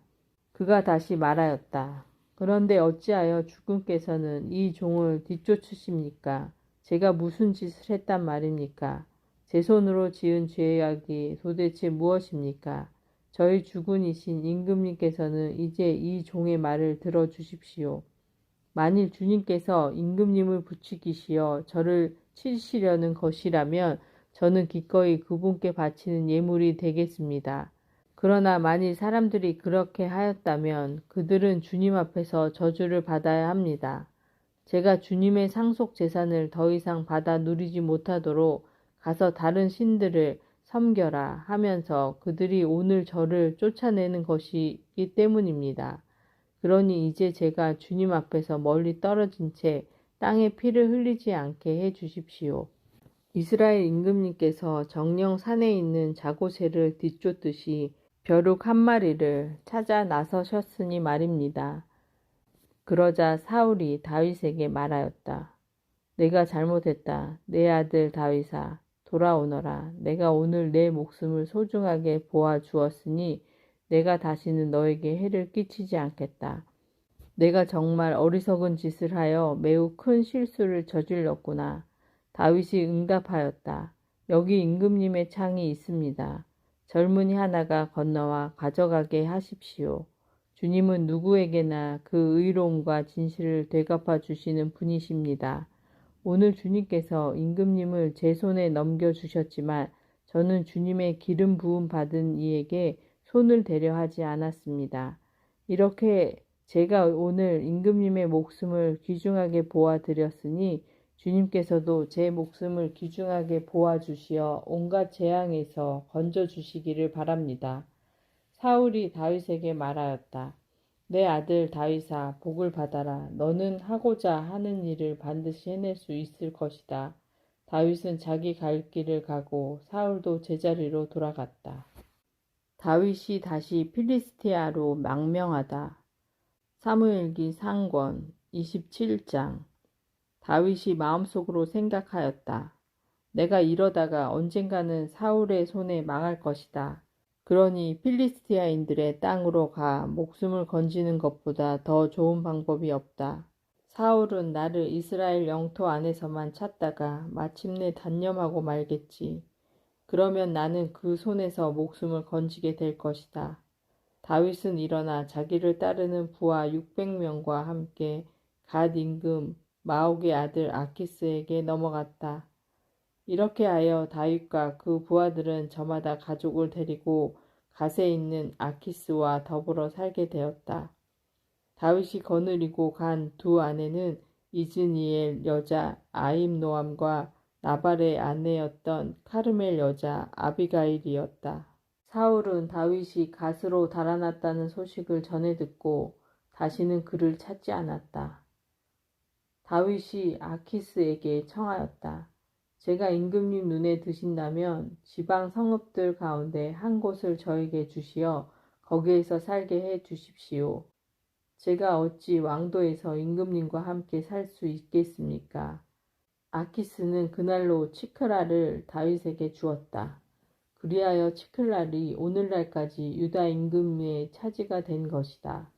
그가 다시 말하였다. 그런데 어찌하여 주군께서는 이 종을 뒤쫓으십니까? 제가 무슨 짓을 했단 말입니까? 제 손으로 지은 죄악이 도대체 무엇입니까? 저희 주군이신 임금님께서는 이제 이 종의 말을 들어주십시오. 만일 주님께서 임금님을 부추기시어 저를 치시려는 것이라면 저는 기꺼이 그분께 바치는 예물이 되겠습니다. 그러나 만일 사람들이 그렇게 하였다면 그들은 주님 앞에서 저주를 받아야 합니다. 제가 주님의 상속 재산을 더 이상 받아 누리지 못하도록 가서 다른 신들을 섬겨라 하면서 그들이 오늘 저를 쫓아내는 것이기 때문입니다. 그러니 이제 제가 주님 앞에서 멀리 떨어진 채 땅에 피를 흘리지 않게 해 주십시오. 이스라엘 임금님께서 정령 산에 있는 자고새를 뒤쫓듯이 벼룩 한 마리를 찾아 나서셨으니 말입니다. 그러자 사울이 다윗에게 말하였다. 내가 잘못했다. 내 아들 다윗아, 돌아오너라. 내가 오늘 내 목숨을 소중하게 보아 주었으니 내가 다시는 너에게 해를 끼치지 않겠다. 내가 정말 어리석은 짓을 하여 매우 큰 실수를 저질렀구나. 다윗이 응답하였다. 여기 임금님의 창이 있습니다. 젊은이 하나가 건너와 가져가게 하십시오. 주님은 누구에게나 그 의로움과 진실을 되갚아 주시는 분이십니다. 오늘 주님께서 임금님을 제 손에 넘겨주셨지만 저는 주님의 기름 부음 받은 이에게 손을 대려 하지 않았습니다. 이렇게 제가 오늘 임금님의 목숨을 귀중하게 보아드렸으니 주님께서도 제 목숨을 귀중하게 보아주시어 온갖 재앙에서 건져주시기를 바랍니다. 사울이 다윗에게 말하였다. 내 아들 다윗아, 복을 받아라. 너는 하고자 하는 일을 반드시 해낼 수 있을 것이다. 다윗은 자기 갈 길을 가고 사울도 제자리로 돌아갔다. 다윗이 다시 필리스티아로 망명하다. 사무엘기 상권 27장. 다윗이 마음속으로 생각하였다. 내가 이러다가 언젠가는 사울의 손에 망할 것이다. 그러니 필리스티아인들의 땅으로 가 목숨을 건지는 것보다 더 좋은 방법이 없다. 사울은 나를 이스라엘 영토 안에서만 찾다가 마침내 단념하고 말겠지. 그러면 나는 그 손에서 목숨을 건지게 될 것이다. 다윗은 일어나 자기를 따르는 부하 600명과 함께 갓 임금 마옥의 아들 아키스에게 넘어갔다. 이렇게 하여 다윗과 그 부하들은 저마다 가족을 데리고 갓에 있는 아키스와 더불어 살게 되었다. 다윗이 거느리고 간 두 아내는 이즈니엘 여자 아임노암과 나발의 아내였던 카르멜 여자 아비가일이었다. 사울은 다윗이 갓으로 달아났다는 소식을 전해 듣고 다시는 그를 찾지 않았다. 다윗이 아키스에게 청하였다. 제가 임금님 눈에 드신다면 지방 성읍들 가운데 한 곳을 저에게 주시어 거기에서 살게 해 주십시오. 제가 어찌 왕도에서 임금님과 함께 살 수 있겠습니까? 아키스는 그날로 치크라를 다윗에게 주었다. 그리하여 치클랄이 오늘날까지 유다 임금의 차지가 된 것이다.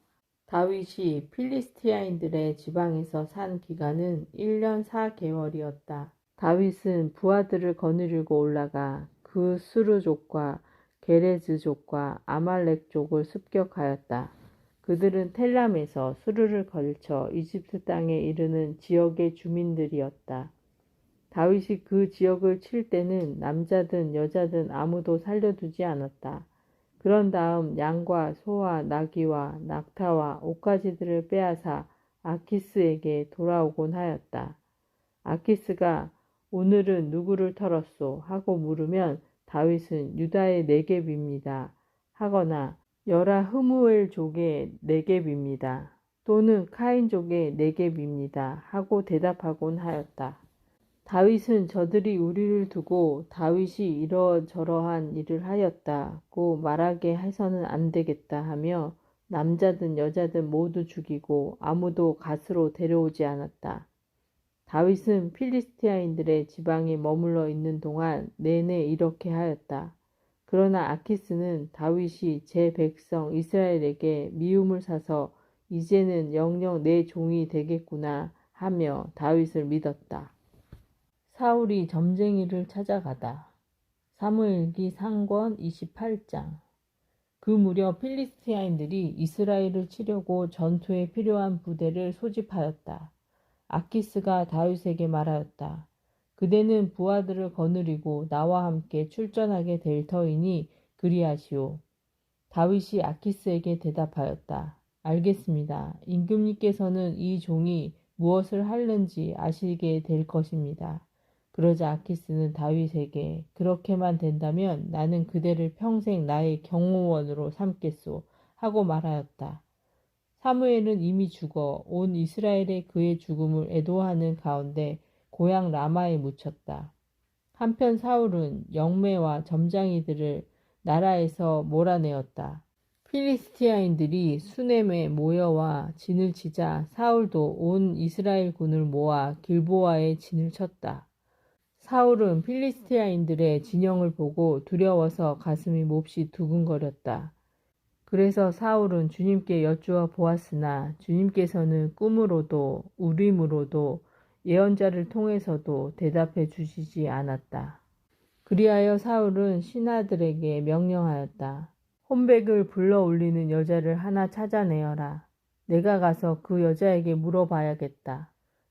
다윗이 필리스티아인들의 지방에서 산 기간은 1년 4개월이었다. 다윗은 부하들을 거느리고 올라가 그 수르족과 게레즈족과 아말렉족을 습격하였다. 그들은 텔람에서 수르를 걸쳐 이집트 땅에 이르는 지역의 주민들이었다. 다윗이 그 지역을 칠 때는 남자든 여자든 아무도 살려두지 않았다. 그런 다음 양과 소와 나귀와 낙타와 옷가지들을 빼앗아 아키스에게 돌아오곤 하였다. 아키스가 오늘은 누구를 털었소? 하고 물으면 다윗은 유다의 네겝입니다. 하거나 여라 흐무엘족의 네겝입니다. 또는 카인족의 네겝입니다. 하고 대답하곤 하였다. 다윗은 저들이 우리를 두고 다윗이 이러저러한 일을 하였다고 말하게 해서는 안 되겠다 하며 남자든 여자든 모두 죽이고 아무도 갓으로 데려오지 않았다. 다윗은 필리스티아인들의 지방에 머물러 있는 동안 내내 이렇게 하였다. 그러나 아키스는 다윗이 제 백성 이스라엘에게 미움을 사서 이제는 영영 내 종이 되겠구나 하며 다윗을 믿었다. 사울이 점쟁이를 찾아가다. 사무엘기 상권 28장. 그 무렵 필리스티아인들이 이스라엘을 치려고 전투에 필요한 부대를 소집하였다. 아키스가 다윗에게 말하였다. 그대는 부하들을 거느리고 나와 함께 출전하게 될 터이니 그리하시오. 다윗이 아키스에게 대답하였다. 알겠습니다. 임금님께서는 이 종이 무엇을 하는지 아시게 될 것입니다. 그러자 아키스는 다윗에게 그렇게만 된다면 나는 그대를 평생 나의 경호원으로 삼겠소 하고 말하였다. 사무엘은 이미 죽어 온 이스라엘의 그의 죽음을 애도하는 가운데 고향 라마에 묻혔다. 한편 사울은 영매와 점장이들을 나라에서 몰아내었다. 필리스티아인들이 수넴에 모여와 진을 치자 사울도 온 이스라엘 군을 모아 길보아에 진을 쳤다. 사울은 필리스티아인들의 진영을 보고 두려워서 가슴이 몹시 두근거렸다. 그래서 사울은 주님께 여쭈어 보았으나 주님께서는 꿈으로도 우림으로도 예언자를 통해서도 대답해 주시지 않았다. 그리하여 사울은 신하들에게 명령하였다. 혼백을 불러 올리는 여자를 하나 찾아내어라. 내가 가서 그 여자에게 물어봐야겠다.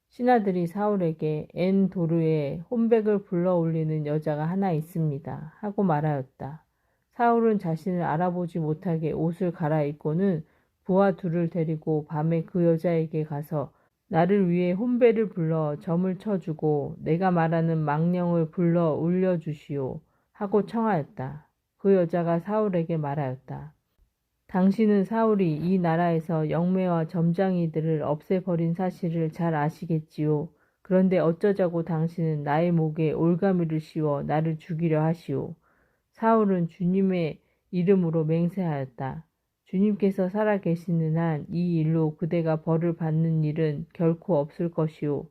신하들이 사울에게 엔도르에 혼백을 불러 올리는 여자가 하나 있습니다. 하고 말하였다. 사울은 자신을 알아보지 못하게 옷을 갈아입고는 부하 둘을 데리고 밤에 그 여자에게 가서 나를 위해 혼배를 불러 점을 쳐주고 내가 말하는 망령을 불러 울려주시오 하고 청하였다. 그 여자가 사울에게 말하였다. 당신은 사울이 이 나라에서 영매와 점장이들을 없애버린 사실을 잘 아시겠지요. 그런데 어쩌자고 당신은 나의 목에 올가미를 씌워 나를 죽이려 하시오. 사울은 주님의 이름으로 맹세하였다. 주님께서 살아계시는 한 이 일로 그대가 벌을 받는 일은 결코 없을 것이오.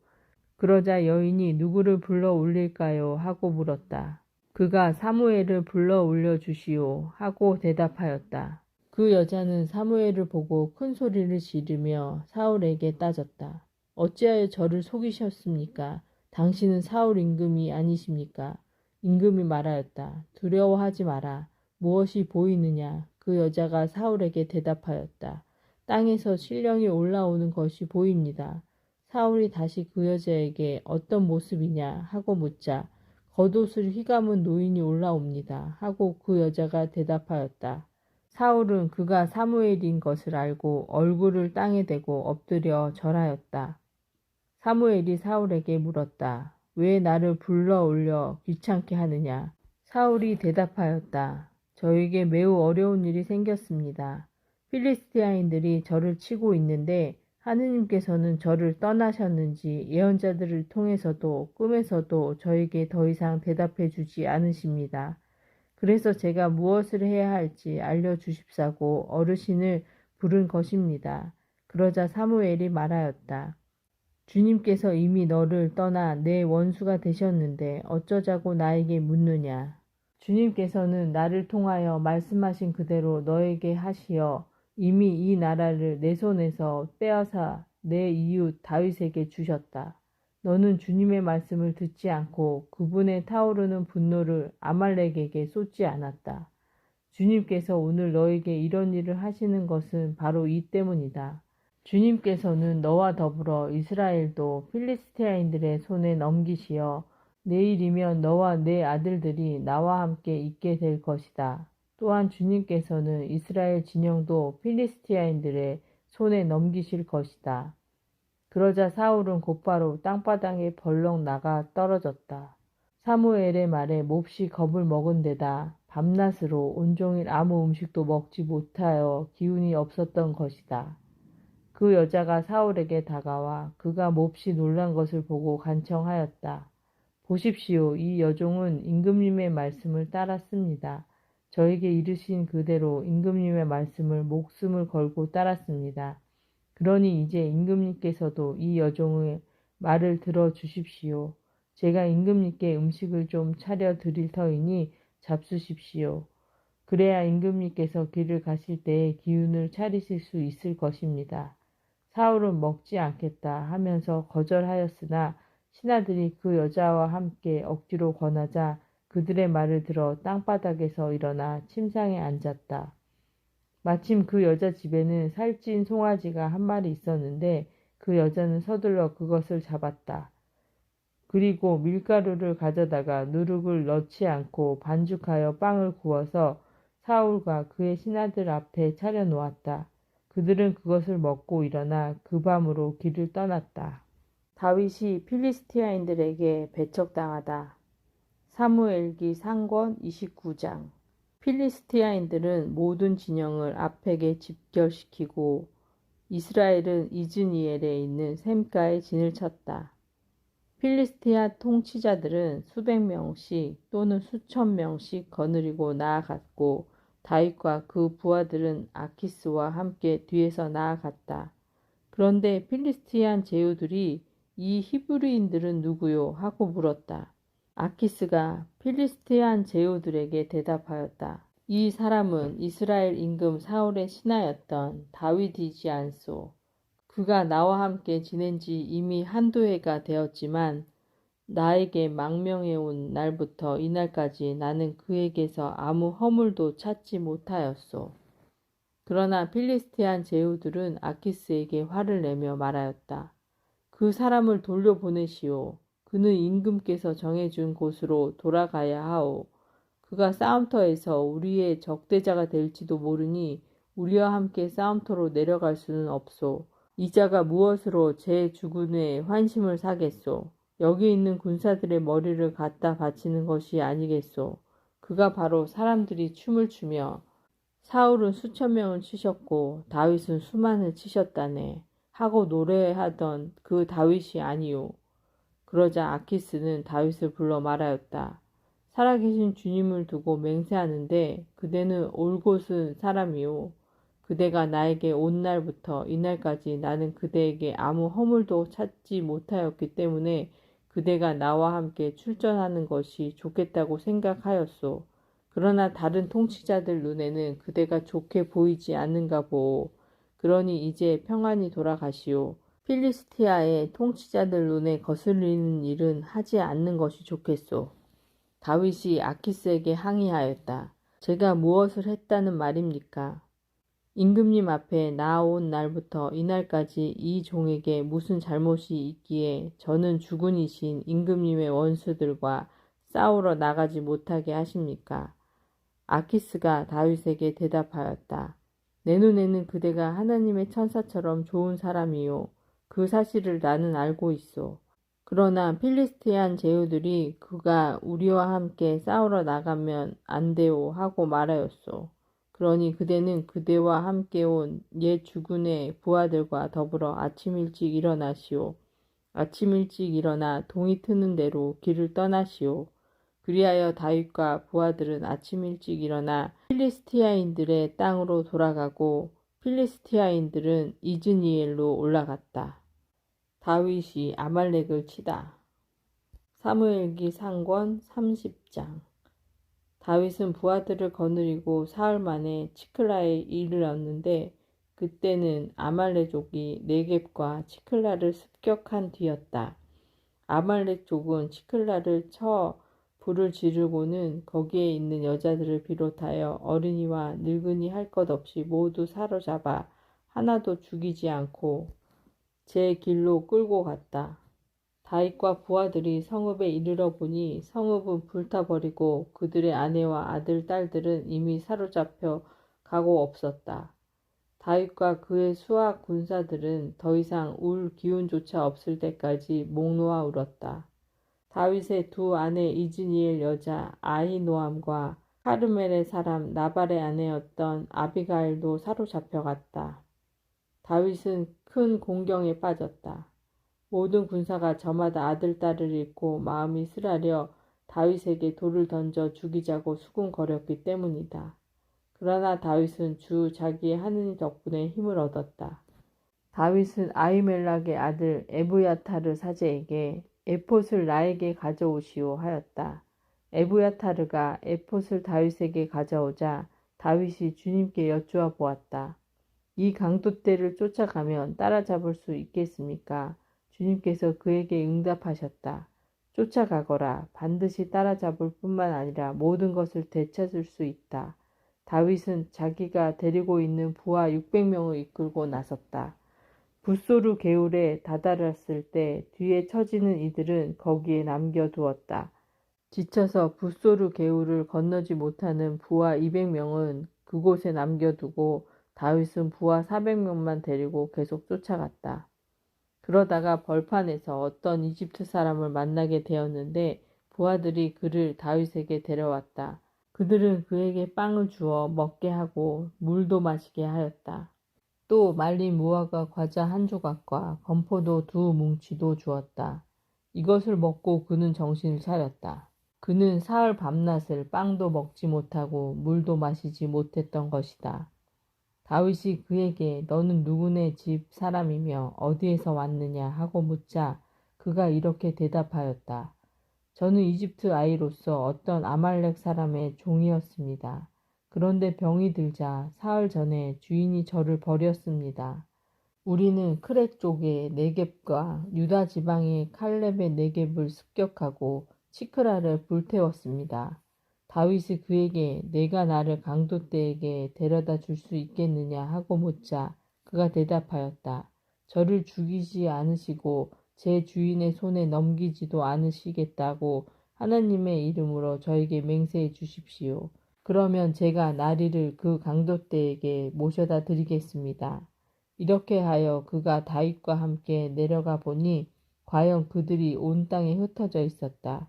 그러자 여인이 누구를 불러 올릴까요? 하고 물었다. 그가 사무엘을 불러 올려주시오. 하고 대답하였다. 그 여자는 사무엘을 보고 큰 소리를 지르며 사울에게 따졌다. 어찌하여 저를 속이셨습니까? 당신은 사울 임금이 아니십니까? 임금이 말하였다. 두려워하지 마라. 무엇이 보이느냐? 그 여자가 사울에게 대답하였다. 땅에서 신령이 올라오는 것이 보입니다. 사울이 다시 그 여자에게 어떤 모습이냐 하고 묻자 겉옷을 휘감은 노인이 올라옵니다. 하고 그 여자가 대답하였다. 사울은 그가 사무엘인 것을 알고 얼굴을 땅에 대고 엎드려 절하였다. 사무엘이 사울에게 물었다. 왜 나를 불러 올려 귀찮게 하느냐? 사울이 대답하였다. 저에게 매우 어려운 일이 생겼습니다. 필리스티아인들이 저를 치고 있는데 하느님께서는 저를 떠나셨는지 예언자들을 통해서도 꿈에서도 저에게 더 이상 대답해 주지 않으십니다. 그래서 제가 무엇을 해야 할지 알려주십사고 어르신을 부른 것입니다. 그러자 사무엘이 말하였다. 주님께서 이미 너를 떠나 내 원수가 되셨는데 어쩌자고 나에게 묻느냐. 주님께서는 나를 통하여 말씀하신 그대로 너에게 하시어 이미 이 나라를 내 손에서 빼앗아 내 이웃 다윗에게 주셨다. 너는 주님의 말씀을 듣지 않고 그분의 타오르는 분노를 아말렉에게 쏟지 않았다. 주님께서 오늘 너에게 이런 일을 하시는 것은 바로 이 때문이다. 주님께서는 너와 더불어 이스라엘도 필리스티아인들의 손에 넘기시어 내일이면 너와 내 아들들이 나와 함께 있게 될 것이다. 또한 주님께서는 이스라엘 진영도 필리스티아인들의 손에 넘기실 것이다. 그러자 사울은 곧바로 땅바닥에 벌렁 나가 떨어졌다. 사무엘의 말에 몹시 겁을 먹은 데다 밤낮으로 온종일 아무 음식도 먹지 못하여 기운이 없었던 것이다. 그 여자가 사울에게 다가와 그가 몹시 놀란 것을 보고 간청하였다. 보십시오. 이 여종은 임금님의 말씀을 따랐습니다. 저에게 이르신 그대로 임금님의 말씀을 목숨을 걸고 따랐습니다. 그러니 이제 임금님께서도 이 여종의 말을 들어주십시오. 제가 임금님께 음식을 좀 차려 드릴 터이니 잡수십시오. 그래야 임금님께서 길을 가실 때에 기운을 차리실 수 있을 것입니다. 사울은 먹지 않겠다 하면서 거절하였으나 신하들이 그 여자와 함께 억지로 권하자 그들의 말을 들어 땅바닥에서 일어나 침상에 앉았다. 마침 그 여자 집에는 살찐 송아지가 한 마리 있었는데 그 여자는 서둘러 그것을 잡았다. 그리고 밀가루를 가져다가 누룩을 넣지 않고 반죽하여 빵을 구워서 사울과 그의 신하들 앞에 차려놓았다. 그들은 그것을 먹고 일어나 그 밤으로 길을 떠났다. 다윗이 필리스티아인들에게 배척당하다. 사무엘기 상권 29장. 필리스티아인들은 모든 진영을 압에게 집결시키고 이스라엘은 이즈니엘에 있는 샘가에 진을 쳤다. 필리스티아 통치자들은 수백 명씩 또는 수천 명씩 거느리고 나아갔고 다윗과 그 부하들은 아키스와 함께 뒤에서 나아갔다. 그런데 필리스티안 제후들이 이 히브리인들은 누구요? 하고 물었다. 아키스가 필리스티안 제후들에게 대답하였다. 이 사람은 이스라엘 임금 사울의 신하였던 다윗이지 않소. 그가 나와 함께 지낸 지 이미 한두 해가 되었지만 나에게 망명해 온 날부터 이날까지 나는 그에게서 아무 허물도 찾지 못하였소. 그러나 필리스티안 제후들은 아키스에게 화를 내며 말하였다. 그 사람을 돌려보내시오. 그는 임금께서 정해준 곳으로 돌아가야 하오. 그가 싸움터에서 우리의 적대자가 될지도 모르니 우리와 함께 싸움터로 내려갈 수는 없소. 이 자가 무엇으로 제 주군의 환심을 사겠소. 여기 있는 군사들의 머리를 갖다 바치는 것이 아니겠소. 그가 바로 사람들이 춤을 추며 사울은 수천 명을 치셨고 다윗은 수만을 치셨다네 하고 노래하던 그 다윗이 아니오. 그러자 아키스는 다윗을 불러 말하였다. 살아계신 주님을 두고 맹세하는데 그대는 올곧은 사람이오. 그대가 나에게 온 날부터 이날까지 나는 그대에게 아무 허물도 찾지 못하였기 때문에 그대가 나와 함께 출전하는 것이 좋겠다고 생각하였소. 그러나 다른 통치자들 눈에는 그대가 좋게 보이지 않는가 보오. 그러니 이제 평안히 돌아가시오. 필리스티아의 통치자들 눈에 거슬리는 일은 하지 않는 것이 좋겠소. 다윗이 아키스에게 항의하였다. 제가 무엇을 했다는 말입니까? 임금님 앞에 나아온 날부터 이날까지 이 종에게 무슨 잘못이 있기에 저는 주군이신 임금님의 원수들과 싸우러 나가지 못하게 하십니까? 아키스가 다윗에게 대답하였다. 내 눈에는 그대가 하나님의 천사처럼 좋은 사람이요. 그 사실을 나는 알고 있어. 그러나 필리스티안 제후들이 그가 우리와 함께 싸우러 나가면 안 되오 하고 말하였소. 그러니 그대는 그대와 함께 온 옛 주군의 부하들과 더불어 아침 일찍 일어나시오. 아침 일찍 일어나 동이 트는 대로 길을 떠나시오. 그리하여 다윗과 부하들은 아침 일찍 일어나 필리스티아인들의 땅으로 돌아가고 필리스티아인들은 이즈니엘로 올라갔다. 다윗이 아말렉을 치다. 사무엘기 상권 30장. 다윗은 부하들을 거느리고 사흘 만에 치클라에 이르렀는데 그때는 아말렉족이 네겝과 치클라를 습격한 뒤였다. 아말렉족은 치클라를 쳐 불을 지르고는 거기에 있는 여자들을 비롯하여 어린이와 늙은이 할 것 없이 모두 사로잡아 하나도 죽이지 않고 제 길로 끌고 갔다. 다윗과 부하들이 성읍에 이르러 보니 성읍은 불타버리고 그들의 아내와 아들, 딸들은 이미 사로잡혀 가고 없었다. 다윗과 그의 수하 군사들은 더 이상 울 기운조차 없을 때까지 목 놓아 울었다. 다윗의 두 아내 이즈니엘 여자 아히노암과 카르멜의 사람 나발의 아내였던 아비가일도 사로잡혀갔다. 다윗은 큰 공경에 빠졌다. 모든 군사가 저마다 아들, 딸을 잃고 마음이 쓰라려 다윗에게 돌을 던져 죽이자고 수군거렸기 때문이다. 그러나 다윗은 주 자기의 하느님 덕분에 힘을 얻었다. 다윗은 아히멜락의 아들 에브야타르 사제에게 에폿을 나에게 가져오시오 하였다. 에브야타르가 에폿을 다윗에게 가져오자 다윗이 주님께 여쭈어 보았다. 이 강도떼를 쫓아가면 따라잡을 수 있겠습니까? 주님께서 그에게 응답하셨다. 쫓아가거라. 반드시 따라잡을 뿐만 아니라 모든 것을 되찾을 수 있다. 다윗은 자기가 데리고 있는 부하 600명을 이끌고 나섰다. 붓소르 개울에 다다랐을 때 뒤에 처지는 이들은 거기에 남겨두었다. 지쳐서 붓소르 개울을 건너지 못하는 부하 200명은 그곳에 남겨두고 다윗은 부하 400명만 데리고 계속 쫓아갔다. 그러다가 벌판에서 어떤 이집트 사람을 만나게 되었는데 부하들이 그를 다윗에게 데려왔다. 그들은 그에게 빵을 주어 먹게 하고 물도 마시게 하였다. 또 말린 무화과 과자 한 조각과 건포도 2뭉치도 주었다. 이것을 먹고 그는 정신을 차렸다. 그는 사흘 밤낮을 빵도 먹지 못하고 물도 마시지 못했던 것이다. 다윗이 그에게 너는 누구네 집 사람이며 어디에서 왔느냐 하고 묻자 그가 이렇게 대답하였다. 저는 이집트 아이로서 어떤 아말렉 사람의 종이었습니다. 그런데 병이 들자 사흘 전에 주인이 저를 버렸습니다. 우리는 크렉 쪽의 네겝과 유다 지방의 칼렙의 네겝을 습격하고 시크라를 불태웠습니다. 다윗이 그에게 내가 나를 강도떼에게 데려다 줄 수 있겠느냐 하고 묻자 그가 대답하였다. 저를 죽이지 않으시고 제 주인의 손에 넘기지도 않으시겠다고 하나님의 이름으로 저에게 맹세해 주십시오. 그러면 제가 나리를 그 강도떼에게 모셔다 드리겠습니다. 이렇게 하여 그가 다윗과 함께 내려가 보니 과연 그들이 온 땅에 흩어져 있었다.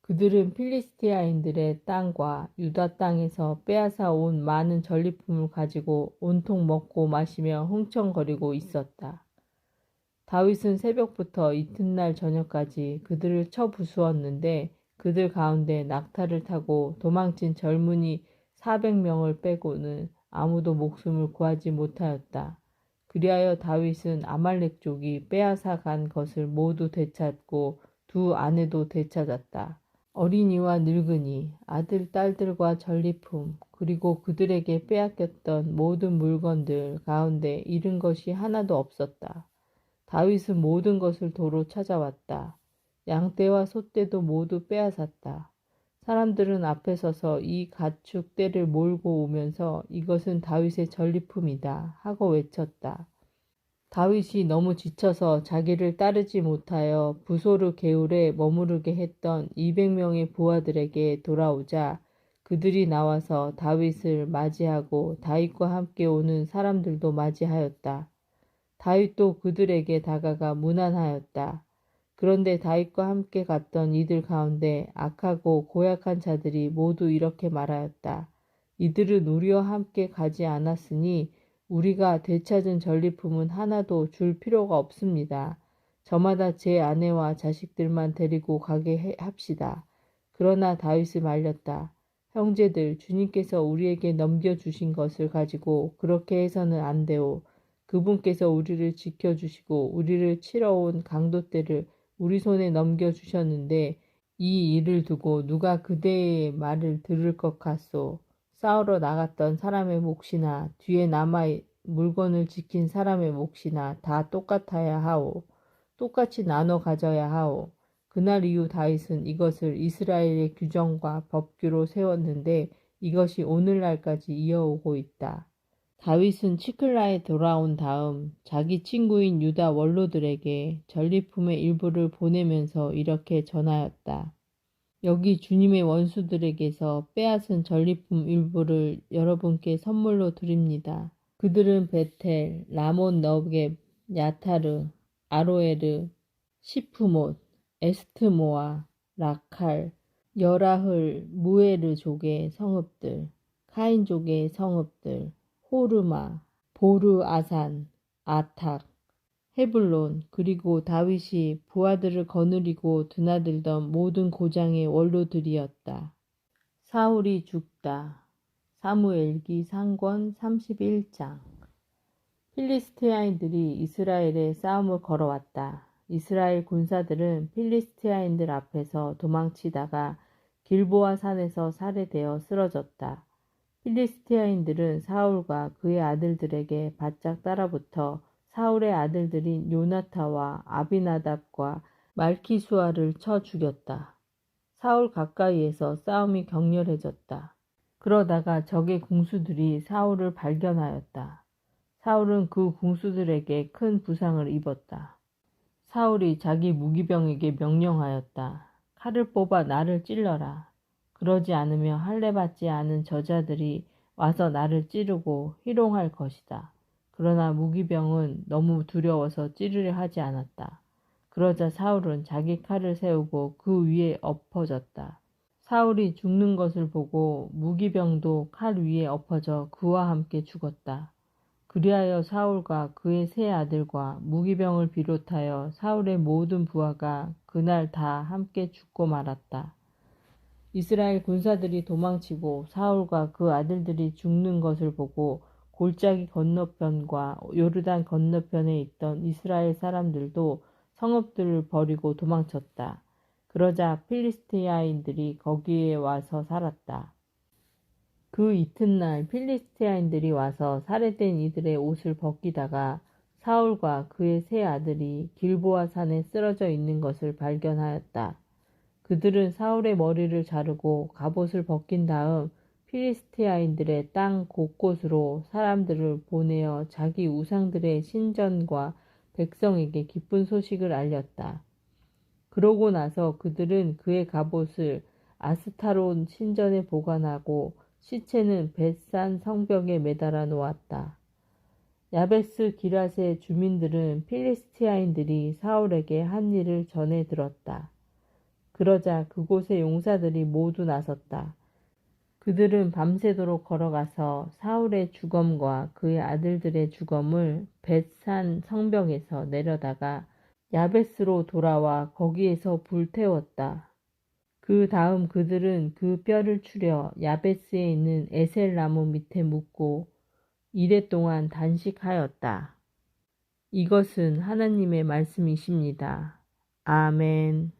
그들은 필리스티아인들의 땅과 유다 땅에서 빼앗아 온 많은 전리품을 가지고 온통 먹고 마시며 흥청거리고 있었다. 다윗은 새벽부터 이튿날 저녁까지 그들을 쳐 부수었는데 그들 가운데 낙타를 타고 도망친 젊은이 400명을 빼고는 아무도 목숨을 구하지 못하였다. 그리하여 다윗은 아말렉 족이 빼앗아 간 것을 모두 되찾고 2 아내도 되찾았다. 어린이와 늙은이, 아들, 딸들과 전리품, 그리고 그들에게 빼앗겼던 모든 물건들 가운데 잃은 것이 하나도 없었다. 다윗은 모든 것을 도로 찾아왔다. 양떼와 소떼도 모두 빼앗았다. 사람들은 앞에 서서 이 가축 떼를 몰고 오면서 이것은 다윗의 전리품이다 하고 외쳤다. 다윗이 너무 지쳐서 자기를 따르지 못하여 부소르 게울에 머무르게 했던 200명의 부하들에게 돌아오자 그들이 나와서 다윗을 맞이하고 다윗과 함께 오는 사람들도 맞이하였다. 다윗도 그들에게 다가가 문안하였다. 그런데 다윗과 함께 갔던 이들 가운데 악하고 고약한 자들이 모두 이렇게 말하였다. 이들은 우리와 함께 가지 않았으니 우리가 되찾은 전리품은 하나도 줄 필요가 없습니다. 저마다 제 아내와 자식들만 데리고 가게 합시다. 그러나 다윗을 말렸다. 형제들, 주님께서 우리에게 넘겨주신 것을 가지고 그렇게 해서는 안 되오. 그분께서 우리를 지켜주시고 우리를 치러 온 강도떼를 우리 손에 넘겨주셨는데 이 일을 두고 누가 그대의 말을 들을 것 같소. 싸우러 나갔던 사람의 몫이나 뒤에 남아 물건을 지킨 사람의 몫이나 다 똑같아야 하오. 똑같이 나눠 가져야 하오. 그날 이후 다윗은 이것을 이스라엘의 규정과 법규로 세웠는데 이것이 오늘날까지 이어오고 있다. 다윗은 치클라에 돌아온 다음 자기 친구인 유다 원로들에게 전리품의 일부를 보내면서 이렇게 전하였다. 여기 주님의 원수들에게서 빼앗은 전리품 일부를 여러분께 선물로 드립니다. 그들은 베텔, 라몬 너겝, 야타르, 아로에르, 시프못, 에스트모아, 라칼, 여라흘, 무에르 족의 성읍들, 카인족의 성읍들, 호르마, 보르 아산, 아탁, 헤블론, 그리고 다윗이 부하들을 거느리고 드나들던 모든 고장의 원로들이었다. 사울이 죽다. 사무엘기 상권 31장. 필리스티아인들이 이스라엘에 싸움을 걸어왔다. 이스라엘 군사들은 필리스티아인들 앞에서 도망치다가 길보아 산에서 살해되어 쓰러졌다. 필리스티아인들은 사울과 그의 아들들에게 바짝 따라붙어 사울의 아들들인 요나타와 아비나답과 말키수아를 쳐 죽였다. 사울 가까이에서 싸움이 격렬해졌다. 그러다가 적의 궁수들이 사울을 발견하였다. 사울은 그 궁수들에게 큰 부상을 입었다. 사울이 자기 무기병에게 명령하였다. 칼을 뽑아 나를 찔러라. 그러지 않으면 할례 받지 않은 저자들이 와서 나를 찌르고 희롱할 것이다. 그러나 무기병은 너무 두려워서 찌르려 하지 않았다. 그러자 사울은 자기 칼을 세우고 그 위에 엎어졌다. 사울이 죽는 것을 보고 무기병도 칼 위에 엎어져 그와 함께 죽었다. 그리하여 사울과 그의 세 아들과 무기병을 비롯하여 사울의 모든 부하가 그날 다 함께 죽고 말았다. 이스라엘 군사들이 도망치고 사울과 그 아들들이 죽는 것을 보고 골짜기 건너편과 요르단 건너편에 있던 이스라엘 사람들도 성읍들을 버리고 도망쳤다. 그러자 필리스티아인들이 거기에 와서 살았다. 그 이튿날 필리스티아인들이 와서 살해된 이들의 옷을 벗기다가 사울과 그의 세 아들이 길보아 산에 쓰러져 있는 것을 발견하였다. 그들은 사울의 머리를 자르고 갑옷을 벗긴 다음 필리스티아인들의 땅 곳곳으로 사람들을 보내어 자기 우상들의 신전과 백성에게 기쁜 소식을 알렸다. 그러고 나서 그들은 그의 갑옷을 아스타론 신전에 보관하고 시체는 벳산 성벽에 매달아 놓았다. 야베스 기럇의 주민들은 필리스티아인들이 사울에게 한 일을 전해 들었다. 그러자 그곳의 용사들이 모두 나섰다. 그들은 밤새도록 걸어가서 사울의 주검과 그의 아들들의 주검을 벳산 성벽에서 내려다가 야베스로 돌아와 거기에서 불태웠다. 그 다음 그들은 그 뼈를 추려 야베스에 있는 에셀 나무 밑에 묻고 이레 동안 단식하였다. 이것은 하나님의 말씀이십니다. 아멘.